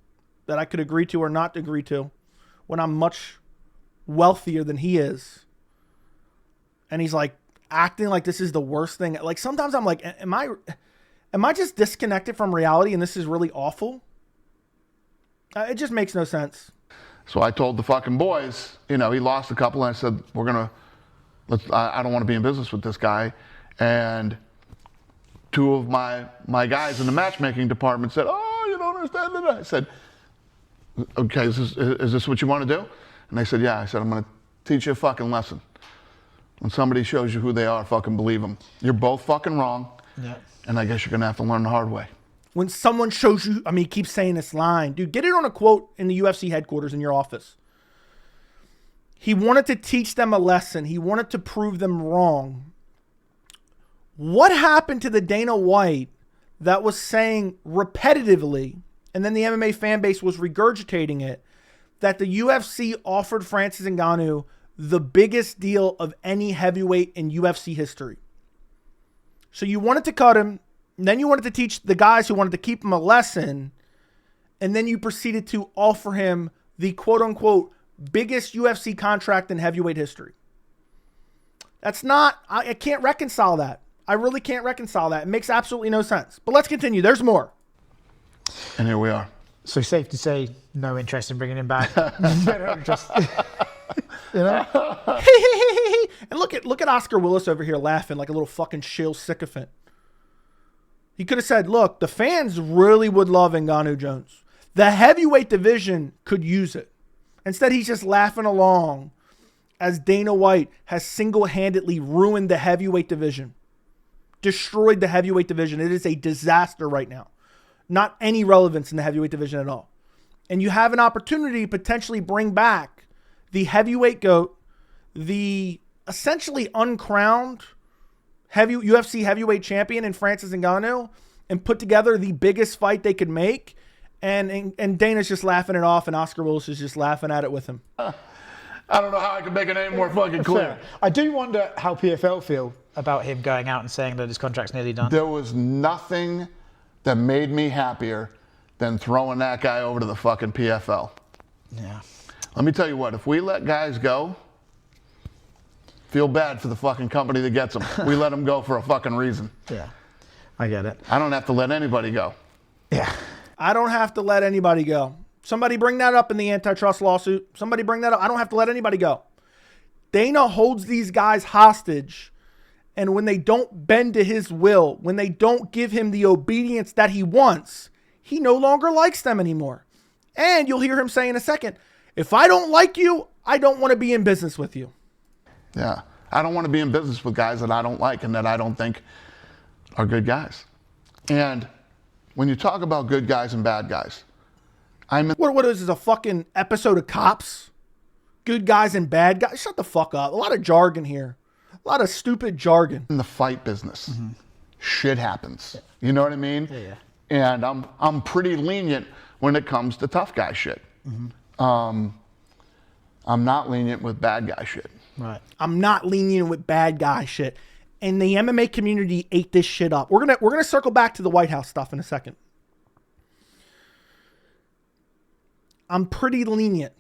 that I could agree to or not agree to when I'm much wealthier than he is. And he's, like, acting like this is the worst thing. Like, sometimes I'm like, am I just disconnected from reality and this is really awful? It just makes no sense. So I told the fucking boys, he lost a couple, and I said, I don't want to be in business with this guy. And two of my guys in the matchmaking department said, oh, you don't understand that. I said, okay, is this what you want to do? And they said, yeah. I said, I'm going to teach you a fucking lesson. When somebody shows you who they are, fucking believe them. You're both fucking wrong. Yeah. And I guess you're going to have to learn the hard way. When someone shows you, he keeps saying this line. Dude, get it on a quote in the UFC headquarters in your office. He wanted to teach them a lesson. He wanted to prove them wrong. What happened to the Dana White that was saying repetitively, and then the MMA fan base was regurgitating it, that the UFC offered Francis Ngannou the biggest deal of any heavyweight in UFC history? So you wanted to cut him. And then you wanted to teach the guys who wanted to keep him a lesson. And then you proceeded to offer him the quote-unquote biggest UFC contract in heavyweight history. That's not, I can't reconcile that. I really can't reconcile that. It makes absolutely no sense. But let's continue. There's more. And here we are. So safe to say, no interest in bringing him back. Just, and look at Oscar Willis over here laughing like a little fucking shill sycophant. He could have said, look, the fans really would love Ngannou Jones. The heavyweight division could use it. Instead, he's just laughing along as Dana White has single-handedly ruined the heavyweight division. Destroyed the heavyweight division. It is a disaster right now. Not any relevance in the heavyweight division at all. And you have an opportunity to potentially bring back the heavyweight GOAT, the essentially uncrowned UFC heavyweight champion in Francis Ngannou, and put together the biggest fight they could make. And Dana's just laughing it off, and Oscar Willis is just laughing at it with him. I don't know how I can make it any more fucking clear. I do wonder how PFL feel about him going out and saying that his contract's nearly done. There was nothing that made me happier than throwing that guy over to the fucking PFL. Yeah. Let me tell you what, if we let guys go, feel bad for the fucking company that gets them. We let them go for a fucking reason. Yeah, I get it. I don't have to let anybody go. Yeah. I don't have to let anybody go. Somebody bring that up in the antitrust lawsuit. Somebody bring that up. I don't have to let anybody go. Dana holds these guys hostage, and when they don't bend to his will, when they don't give him the obedience that he wants, he no longer likes them anymore. And you'll hear him say in a second, if I don't like you, I don't want to be in business with you. Yeah. I don't want to be in business with guys that I don't like and that I don't think are good guys. And when you talk about good guys and bad guys, What is this, a fucking episode of Cops? Good guys and bad guys? Shut the fuck up. A lot of jargon here. A lot of stupid jargon. In the fight business, shit happens. You know what I mean? Yeah. And I'm pretty lenient when it comes to tough guy shit. I'm not lenient with bad guy shit. Right. I'm not lenient with bad guy shit. And the MMA community ate this shit up. We're gonna circle back to the White House stuff in a second. I'm pretty lenient.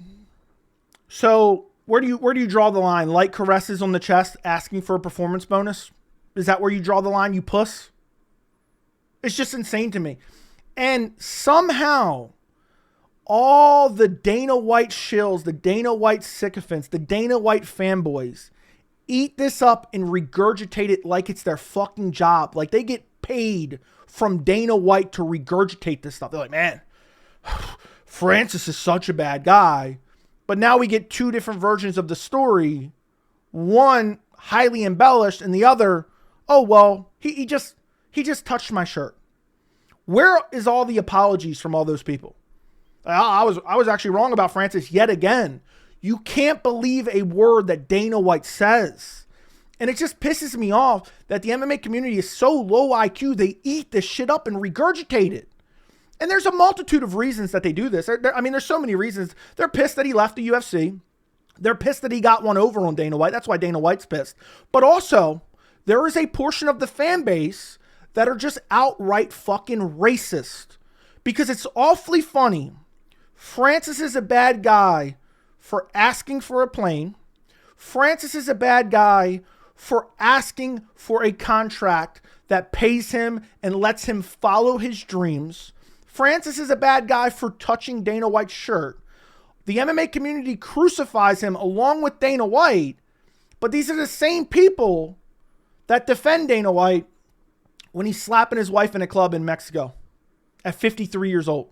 So where do you draw the line? Light caresses on the chest, asking for a performance bonus? Is that where you draw the line, you puss? It's just insane to me. And somehow, all the Dana White shills, the Dana White sycophants, the Dana White fanboys, eat this up and regurgitate it like it's their fucking job. Like they get paid from Dana White to regurgitate this stuff. They're like, man, Francis is such a bad guy. But now we get two different versions of the story. One highly embellished and the other, oh, well, he just touched my shirt. Where is all the apologies from all those people? I was actually wrong about Francis yet again. You can't believe a word that Dana White says. And it just pisses me off that the MMA community is so low IQ, they eat this shit up and regurgitate it. And there's a multitude of reasons that they do this. There's so many reasons. They're pissed that he left the UFC. They're pissed that he got one over on Dana White. That's why Dana White's pissed. But also, there is a portion of the fan base that are just outright fucking racist. Because it's awfully funny. Francis is a bad guy for asking for a plane. Francis is a bad guy for asking for a contract that pays him and lets him follow his dreams. Francis is a bad guy for touching Dana White's shirt. The MMA community crucifies him along with Dana White, but these are the same people that defend Dana White when he's slapping his wife in a club in Mexico at 53 years old,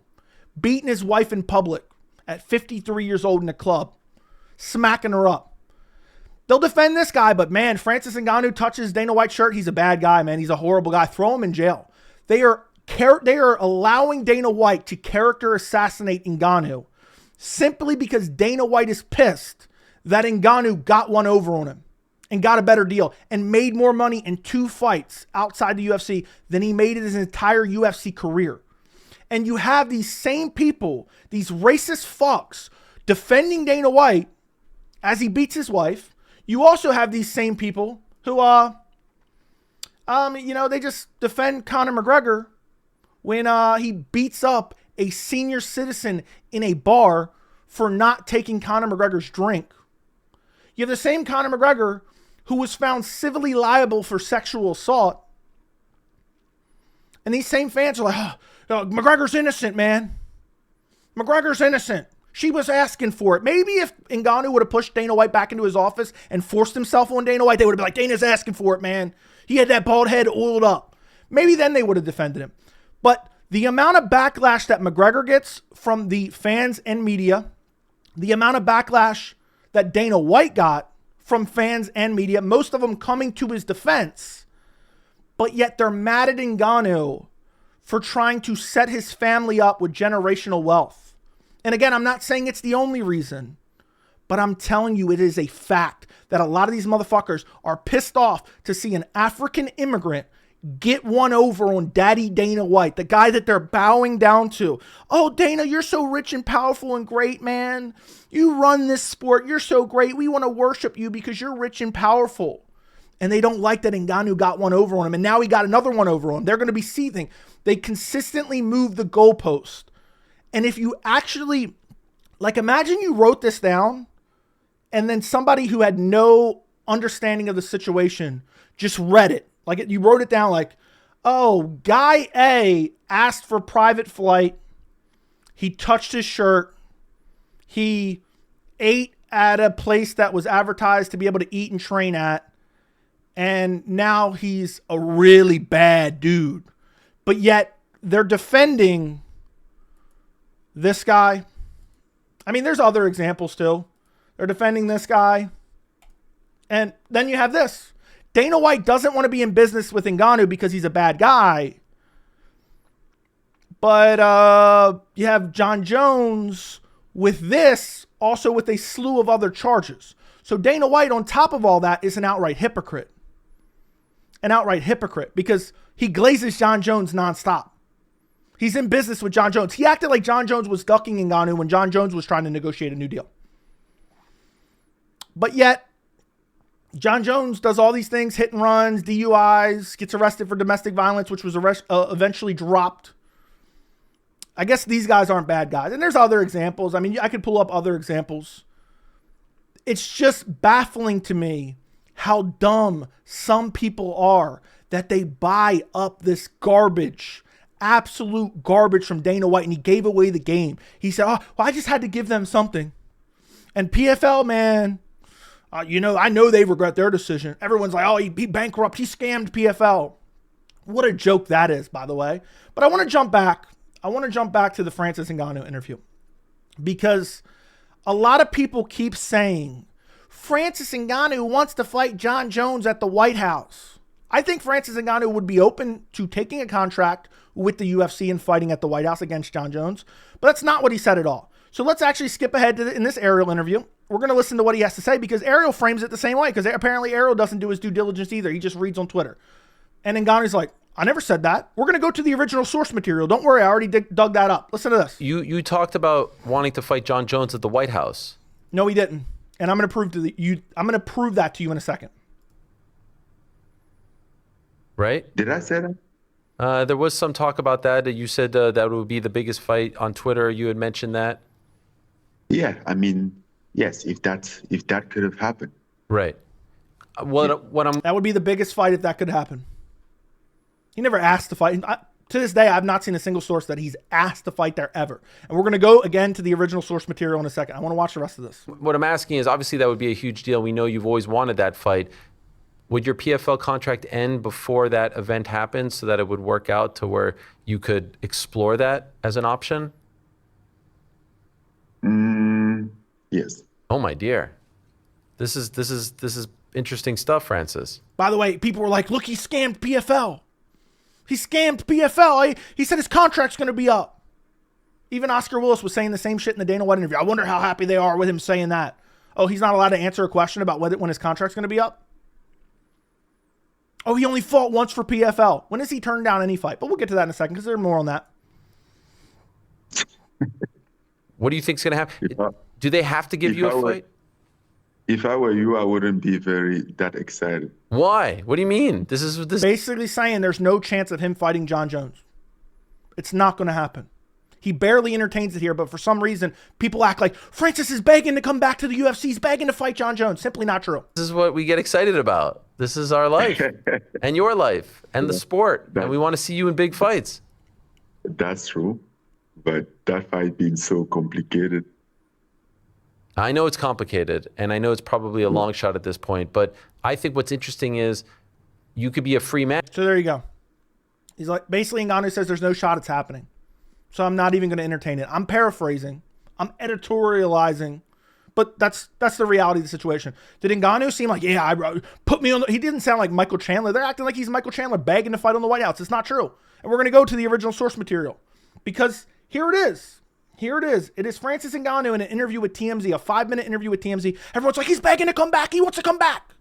beating his wife in public at 53 years old in a club, smacking her up. They'll defend this guy, but man, Francis Ngannou touches Dana White's shirt. He's a bad guy, man. He's a horrible guy. Throw him in jail. They are allowing Dana White to character assassinate Ngannou simply because Dana White is pissed that Ngannou got one over on him and got a better deal and made more money in 2 fights outside the UFC than he made in his entire UFC career. And you have these same people, these racist fucks, defending Dana White as he beats his wife. You also have these same people who, they just defend Conor McGregor when he beats up a senior citizen in a bar for not taking Conor McGregor's drink. You have the same Conor McGregor who was found civilly liable for sexual assault. And these same fans are like, McGregor's innocent, man. McGregor's innocent. She was asking for it. Maybe if Ngannou would have pushed Dana White back into his office and forced himself on Dana White, they would have been like, Dana's asking for it, man. He had that bald head oiled up. Maybe then they would have defended him. But the amount of backlash that McGregor gets from the fans and media, the amount of backlash that Dana White got from fans and media, most of them coming to his defense, but yet they're mad at Ngannou for trying to set his family up with generational wealth. And again, I'm not saying it's the only reason, but I'm telling you it is a fact that a lot of these motherfuckers are pissed off to see an African immigrant get one over on Daddy Dana White, the guy that they're bowing down to. Oh, Dana, you're so rich and powerful and great, man. You run this sport. You're so great. We want to worship you because you're rich and powerful. And they don't like that Ngannou got one over on him. And now he got another one over on him. They're going to be seething. They consistently move the goalpost. And if you actually, imagine you wrote this down and then somebody who had no understanding of the situation just read it. You wrote it down oh, guy A asked for private flight. He touched his shirt. He ate at a place that was advertised to be able to eat and train at. And now he's a really bad dude. But yet they're defending this guy. There's other examples too. They're defending this guy. And then you have this. Dana White doesn't want to be in business with Ngannou because he's a bad guy. But you have Jon Jones with this, also with a slew of other charges. So Dana White, on top of all that, is an outright hypocrite. An outright hypocrite because he glazes Jon Jones nonstop. He's in business with Jon Jones. He acted like Jon Jones was ducking Ngannou when Jon Jones was trying to negotiate a new deal. But yet, Jon Jones does all these things, hit and runs, DUIs, gets arrested for domestic violence, which was eventually dropped. I guess these guys aren't bad guys. And there's other examples. I could pull up other examples. It's just baffling to me how dumb some people are that they buy up this garbage, absolute garbage from Dana White, and he gave away the game. He said, I just had to give them something. And PFL, man, I know they regret their decision. Everyone's like, oh, he bankrupt. He scammed PFL. What a joke that is, by the way. But I want to jump back. I want to jump back to the Francis Ngannou interview because a lot of people keep saying Francis Ngannou wants to fight Jon Jones at the White House. I think Francis Ngannou would be open to taking a contract with the UFC and fighting at the White House against Jon Jones, but that's not what he said at all. So let's actually skip ahead to in this Ariel interview. We're going to listen to what he has to say because Ariel frames it the same way because apparently Ariel doesn't do his due diligence either. He just reads on Twitter. And Ngannou's like, I never said that. We're going to go to the original source material. Don't worry, I already dug that up. Listen to this. You talked about wanting to fight Jon Jones at the White House. No, he didn't. And I'm going to prove that to you in a second. Right? Did I say that? There was some talk about that. You said that would be the biggest fight on Twitter. You had mentioned that. Yeah, I mean, yes, if that could have happened. Right. That would be the biggest fight if that could happen. He never asked to fight. To this day, I've not seen a single source that he's asked to fight there ever. And we're going to go again to the original source material in a second. I want to watch the rest of this. What I'm asking is, obviously, that would be a huge deal. We know you've always wanted that fight. Would your PFL contract end before that event happens so that it would work out to where you could explore that as an option? Yes. Oh my dear. This is interesting stuff, Francis. By the way, people were like, look, he scammed PFL. He scammed PFL. He said his contract's going to be up. Even Oscar Willis was saying the same shit in the Dana White interview. I wonder how happy they are with him saying that. Oh, he's not allowed to answer a question about when his contract's going to be up? Oh, he only fought once for PFL. When has he turned down any fight? But we'll get to that in a second because there's more on that. What do you think's going to happen? Do they have to give you a fight? If I were you, I wouldn't be that excited. Why? What do you mean? This is basically saying there's no chance of him fighting Jon Jones. It's not going to happen. He barely entertains it here, but for some reason, people act like Francis is begging to come back to the UFC. He's begging to fight Jon Jones. Simply not true. This is what we get excited about. This is our life and your life and the sport. And we want to see you in big fights. That's true. But that fight being so complicated. I know it's complicated, and I know it's probably a long shot at this point, but I think what's interesting is you could be a free man. So there you go. He's like, basically Ngannou says there's no shot it's happening. So I'm not even going to entertain it. I'm paraphrasing. I'm editorializing. But that's the reality of the situation. Did Ngannou seem like, yeah, put me on he didn't sound like Michael Chandler. They're acting like he's Michael Chandler begging to fight on the White House. It's not true. And we're going to go to the original source material. Because here it is. Here it is. It is Francis Ngannou in an interview with TMZ, a 5-minute interview with TMZ. Everyone's like, he's begging to come back. He wants to come back.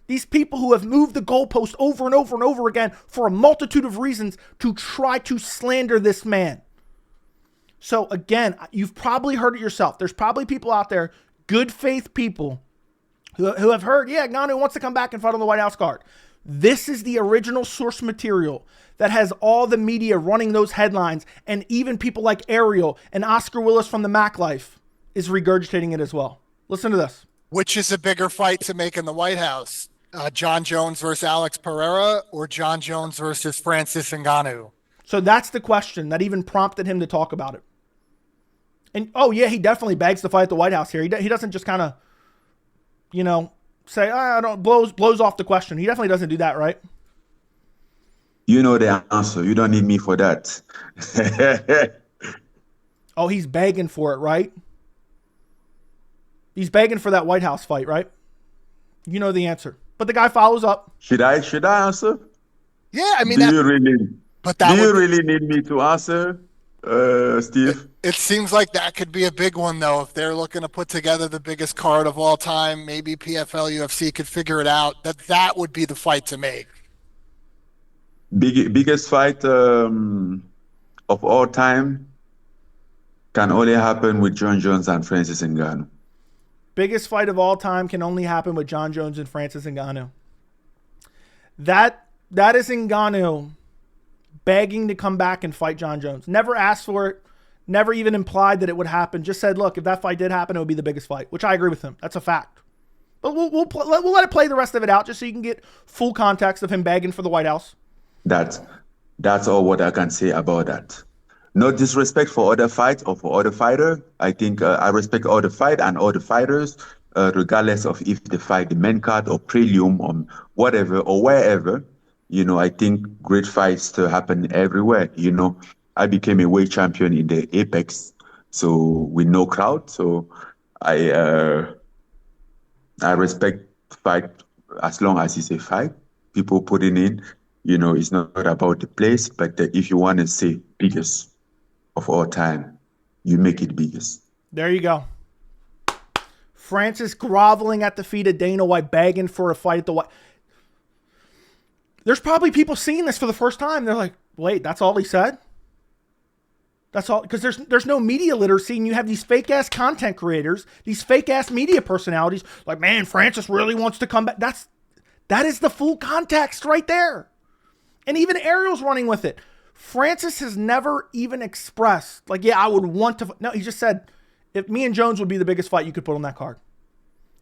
These people who have moved the goalpost over and over and over again for a multitude of reasons to try to slander this man. So again, you've probably heard it yourself. There's probably people out there, good faith people, who have heard, yeah, Ngannou wants to come back and fight on the White House card. This is the original source material that has all the media running those headlines, and even people like Ariel and Oscar Willis from the Mac Life is regurgitating it as well. Listen to this. Which is a bigger fight to make in the White House? Jon Jones versus Alex Pereira or Jon Jones versus Francis Ngannou? So that's the question that even prompted him to talk about it. And, oh, yeah, he definitely begs to fight at the White House here. He doesn't just kind of, say, blows off the question. He definitely doesn't do that, right? You know the answer. You don't need me for that. Oh, he's begging for it, right? He's begging for that White House fight, right? You know the answer. But the guy follows up. Should I answer? Yeah, I mean, do you really need me to answer, Steve? It seems like that could be a big one, though. If they're looking to put together the biggest card of all time, maybe PFL UFC could figure it out. That would be the fight to make. Biggest fight of all time can only happen with Jon Jones and Francis Ngannou. Biggest fight of all time can only happen with Jon Jones and Francis Ngannou. That is Ngannou begging to come back and fight Jon Jones. Never asked for it. Never even implied that it would happen. Just said, look, if that fight did happen, it would be the biggest fight, which I agree with him. That's a fact. But we'll let it play the rest of it out just so you can get full context of him begging for the White House. That's all what I can say about that. No disrespect for other fights or for other fighters. I think I respect all the fight and all the fighters. regardless of if they fight the main card or prelim or whatever or wherever. I think great fights still happen everywhere. I became a weight champion in the Apex, so with no crowd. So I respect fight as long as it's a fight. People putting in, it's not about the place, but if you want to say biggest of all time, you make it biggest. There you go. Francis groveling at the feet of Dana White, begging for a fight at the White. There's probably people seeing this for the first time. They're like, wait, that's all he said? That's all? Because there's no media literacy, and you have these fake-ass content creators, these fake-ass media personalities, like, man, Francis really wants to come back. That is the full context right there. And even Ariel's running with it. Francis has never even expressed, like, yeah, I would want to. No, he just said, if me and Jones would be the biggest fight you could put on that card.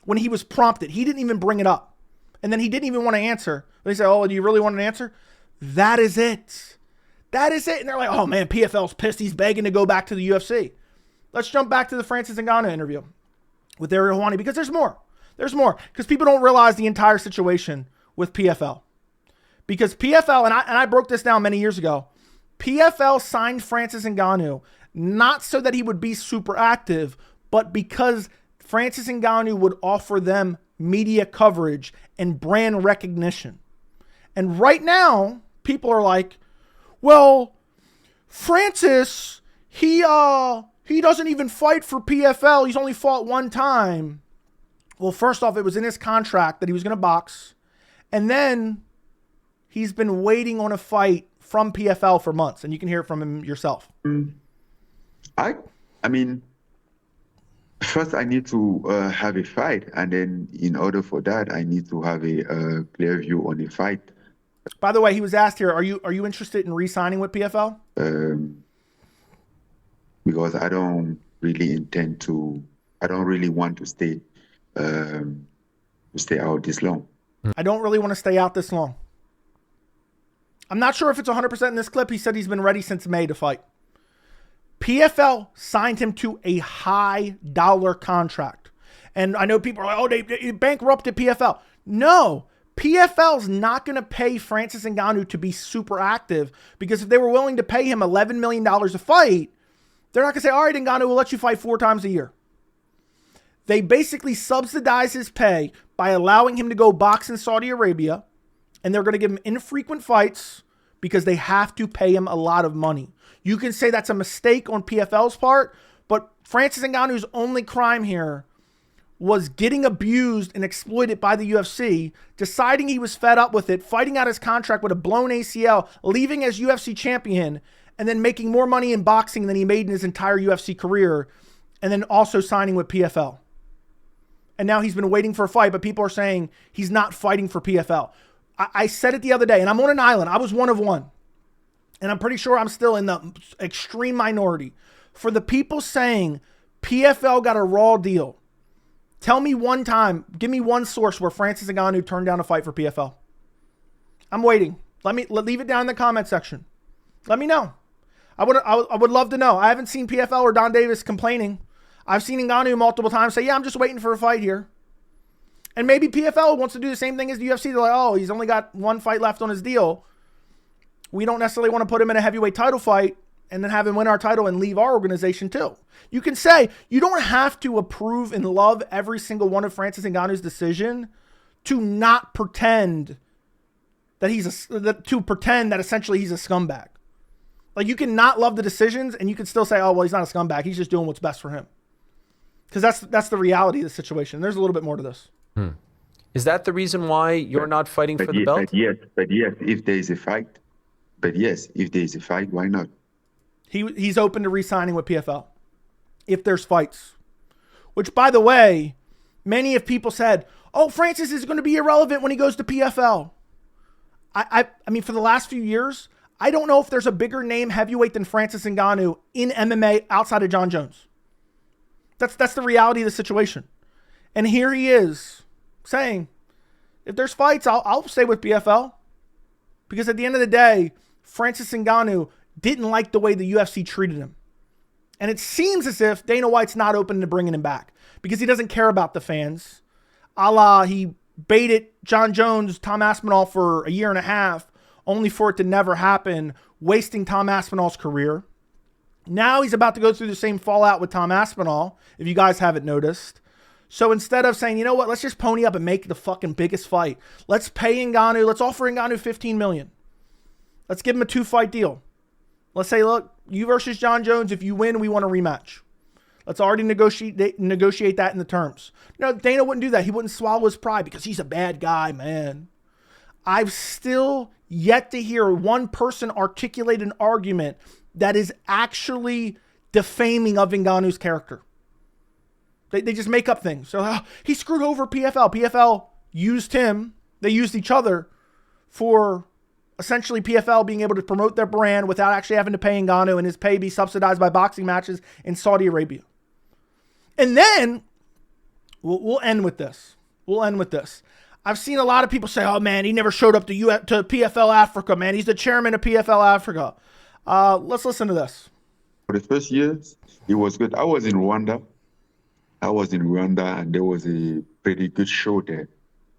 When he was prompted, he didn't even bring it up. And then he didn't even want to answer. They said, oh, do you really want an answer? That is it. That is it. And they're like, oh, man, PFL's pissed. He's begging to go back to the UFC. Let's jump back to the Francis Ngannou interview with Ariel Helwani, because there's more. There's more. Because people don't realize the entire situation with PFL. Because PFL, and I broke this down many years ago, PFL signed Francis Ngannou not so that he would be super active, but because Francis Ngannou would offer them media coverage and brand recognition. And right now, people are like, well, Francis, he doesn't even fight for PFL. He's only fought one time. Well, first off, it was in his contract that he was going to box. And then he's been waiting on a fight from PFL for months. And you can hear it from him yourself. I mean, first I need to have a fight. And then in order for that, I need to have a clear view on the fight. By the way, he was asked here, are you interested in re-signing with PFL? Because I don't really want to stay out this long. I don't really want to stay out this long. I'm not sure if it's 100% in this clip. He said he's been ready since May to fight. PFL signed him to a high dollar contract. And I know people are like, oh, they bankrupted PFL. No. PFL's not going to pay Francis Ngannou to be super active, because if they were willing to pay him $11 million a fight, they're not going to say, all right, Ngannou, we'll let you fight 4 times a year. They basically subsidize his pay by allowing him to go box in Saudi Arabia, and they're going to give him infrequent fights because they have to pay him a lot of money. You can say that's a mistake on PFL's part, but Francis Ngannou's only crime here was getting abused and exploited by the UFC, deciding he was fed up with it, fighting out his contract with a blown ACL, leaving as UFC champion, and then making more money in boxing than he made in his entire UFC career, and then also signing with PFL. And now he's been waiting for a fight, but people are saying he's not fighting for PFL. I said it the other day, and I'm on an island. I was one of one. And I'm pretty sure I'm still in the extreme minority. For the people saying PFL got a raw deal, tell me one time, give me one source where Francis Ngannou turned down a fight for PFL. I'm waiting. Leave it down in the comment section. Let me know. I would love to know. I haven't seen PFL or Don Davis complaining. I've seen Ngannou multiple times say, yeah, I'm just waiting for a fight here. And maybe PFL wants to do the same thing as the UFC. They're like, oh, he's only got one fight left on his deal. We don't necessarily want to put him in a heavyweight title fight and then have him win our title and leave our organization too. You can say you don't have to approve and love every single one of Francis Ngannou's decision to not pretend that that essentially he's a scumbag. Like, you can not love the decisions and you can still say, oh, well, he's not a scumbag. He's just doing what's best for him. Because that's the reality of the situation. There's a little bit more to this. Is that the reason why you're not fighting for the belt? But yes, if there is a fight. Why not? He's open to re-signing with PFL if there's fights. Which, by the way, many of people said, oh, Francis is going to be irrelevant when he goes to PFL. I mean, for the last few years, I don't know if there's a bigger name heavyweight than Francis Ngannou in MMA outside of Jon Jones. That's the reality of the situation. And here he is saying, if there's fights, I'll stay with PFL. Because at the end of the day, Francis Ngannou didn't like the way the UFC treated him. And it seems as if Dana White's not open to bringing him back because he doesn't care about the fans. A la he baited Jon Jones, Tom Aspinall for a year and a half, only for it to never happen, wasting Tom Aspinall's career. Now he's about to go through the same fallout with Tom Aspinall, if you guys haven't noticed. So instead of saying, you know what, let's just pony up and make the fucking biggest fight. Let's pay Ngannou. Let's offer Ngannou $15 million. Let's give him a 2-fight deal. Let's say, look, you versus Jon Jones. If you win, we want a rematch. Let's already negotiate that in the terms. No, Dana wouldn't do that. He wouldn't swallow his pride because he's a bad guy, man. I've still yet to hear one person articulate an argument that is actually defaming of Ngannou's character. They just make up things. So he screwed over PFL. PFL used him. They used each other for essentially PFL being able to promote their brand without actually having to pay Ngannou and his pay be subsidized by boxing matches in Saudi Arabia. And then we'll end with this. I've seen a lot of people say, oh man, he never showed up to PFL Africa, man. He's the chairman of PFL Africa. Let's listen to this. For the first years, it was good. I was in Rwanda, and there was a pretty good show there.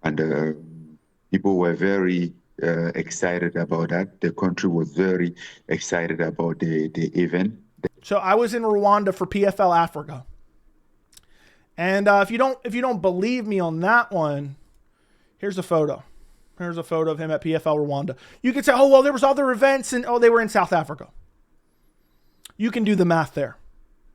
And people were very excited about that. The country was very excited about the event. So I was in Rwanda for PFL Africa. And if you don't believe me on that one, here's a photo. Here's a photo of him at PFL Rwanda. You could say, oh, well, there was other events, and they were in South Africa. You can do the math there.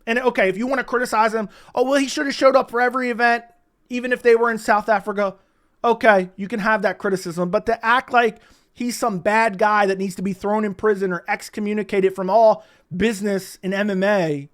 And okay, if you want to criticize him, oh, well, he should have showed up for every event, even if they were in South Africa. Okay, you can have that criticism. But to act like he's some bad guy that needs to be thrown in prison or excommunicated from all business in MMA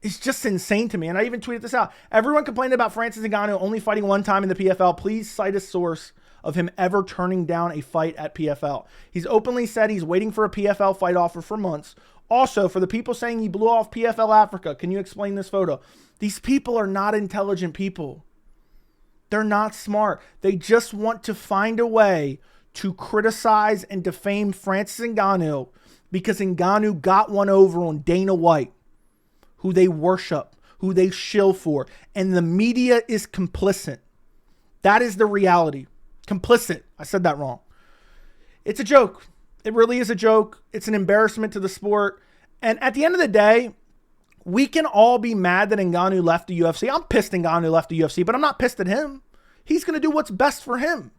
is just insane to me. And I even tweeted this out. Everyone complaining about Francis Ngannou only fighting one time in the PFL. Please cite a source of him ever turning down a fight at PFL. He's openly said he's waiting for a PFL fight offer for months. Also, for the people saying he blew off PFL Africa, can you explain this photo? These people are not intelligent people. They're not smart. They just want to find a way to criticize and defame Francis Ngannou because Ngannou got one over on Dana White, who they worship, who they shill for. And the media is complicit. That is the reality. Complicit. I said that wrong. It's a joke. It really is a joke. It's an embarrassment to the sport. And at the end of the day, we can all be mad that Ngannou left the UFC. I'm pissed Ngannou left the UFC, but I'm not pissed at him. He's going to do what's best for him.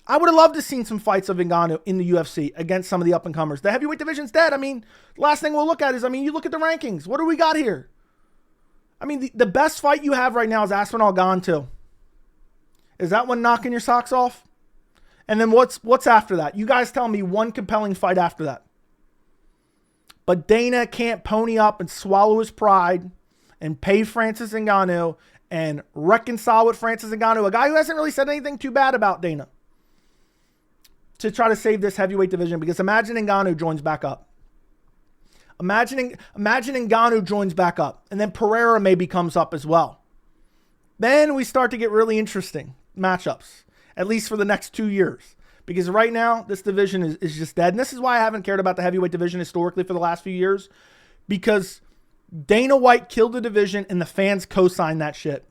I would have loved to have seen some fights of Ngannou in the UFC against some of the up-and-comers. The heavyweight division's dead. I mean, the last thing we'll look at is, you look at the rankings. What do we got here? The best fight you have right now is Aspinall Ngannou. Is that one knocking your socks off? And then what's after that? You guys tell me one compelling fight after that. But Dana can't pony up and swallow his pride and pay Francis Ngannou and reconcile with Francis Ngannou, a guy who hasn't really said anything too bad about Dana, to try to save this heavyweight division. Because imagine Ngannou joins back up. Imagine Ngannou joins back up. And then Pereira maybe comes up as well. Then we start to get really interesting matchups, at least for the next 2 years. Because right now, this division is just dead. And this is why I haven't cared about the heavyweight division historically for the last few years. Because Dana White killed the division and the fans co-signed that shit.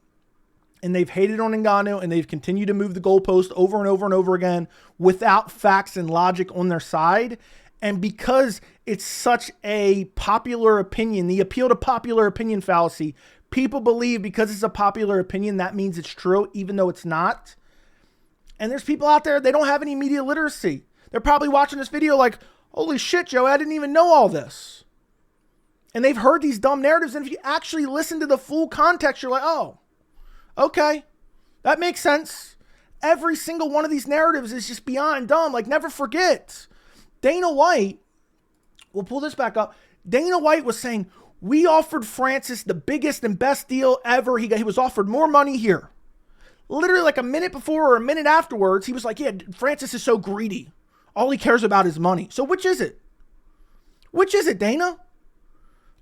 And they've hated on Ngannou and they've continued to move the goalpost over and over and over again without facts and logic on their side. And because it's such a popular opinion, the appeal to popular opinion fallacy, people believe because it's a popular opinion, that means it's true, even though it's not. And there's people out there, they don't have any media literacy. They're probably watching this video like, holy shit, Joe, I didn't even know all this. And they've heard these dumb narratives. And if you actually listen to the full context, you're like, oh, okay, that makes sense. Every single one of these narratives is just beyond dumb. Like, never forget, Dana White, we'll pull this back up. Dana White was saying, we offered Francis the biggest and best deal ever. He was offered more money here. Literally like a minute before or a minute afterwards, he was like, yeah, Francis is so greedy. All he cares about is money. So which is it? Which is it, Dana?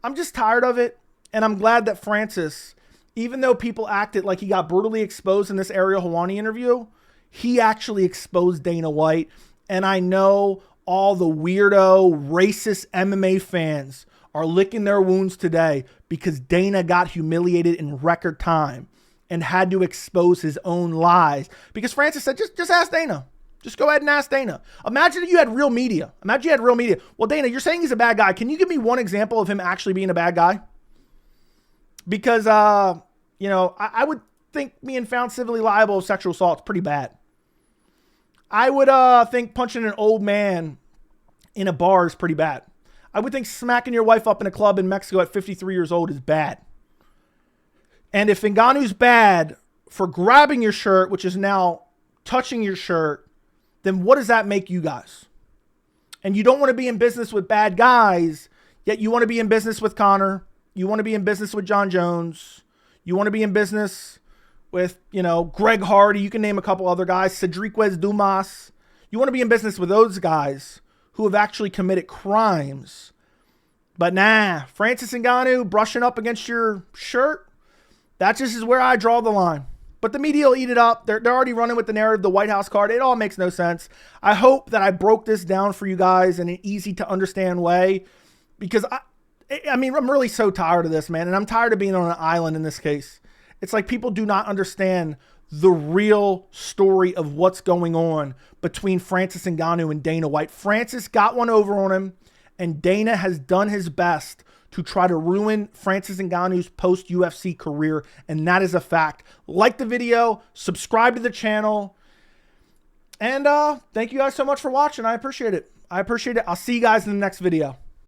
I'm just tired of it. And I'm glad that Francis, even though people acted like he got brutally exposed in this Ariel Helwani interview, he actually exposed Dana White. And I know all the weirdo, racist MMA fans are licking their wounds today because Dana got humiliated in record time and had to expose his own lies. Because Francis said, just ask Dana. Just go ahead and ask Dana. Imagine if you had real media. Imagine you had real media. Well, Dana, you're saying he's a bad guy. Can you give me one example of him actually being a bad guy? Because, you know, I would think being found civilly liable of sexual assault is pretty bad. I would think punching an old man in a bar is pretty bad. I would think smacking your wife up in a club in Mexico at 53 years old is bad. And if Ngannou's bad for grabbing your shirt, which is now touching your shirt, then what does that make you guys? And you don't want to be in business with bad guys, yet you want to be in business with Conor. You want to be in business with Jon Jones. You want to be in business with, you know, Greg Hardy. You can name a couple other guys. Cedriquez Dumas. You want to be in business with those guys who have actually committed crimes. But nah, Francis Ngannou brushing up against your shirt, that just is where I draw the line. But the media will eat it up. They're already running with the narrative, the White House card. It all makes no sense. I hope that I broke this down for you guys in an easy to understand way, because I mean, I'm really so tired of this, man. And I'm tired of being on an island in this case. It's like people do not understand the real story of what's going on between Francis Ngannou and Dana White. Francis got one over on him, and Dana has done his best to try to ruin Francis Ngannou's post-UFC career, and that is a fact. Like the video, subscribe to the channel, and thank you guys so much for watching. I appreciate it. I'll see you guys in the next video.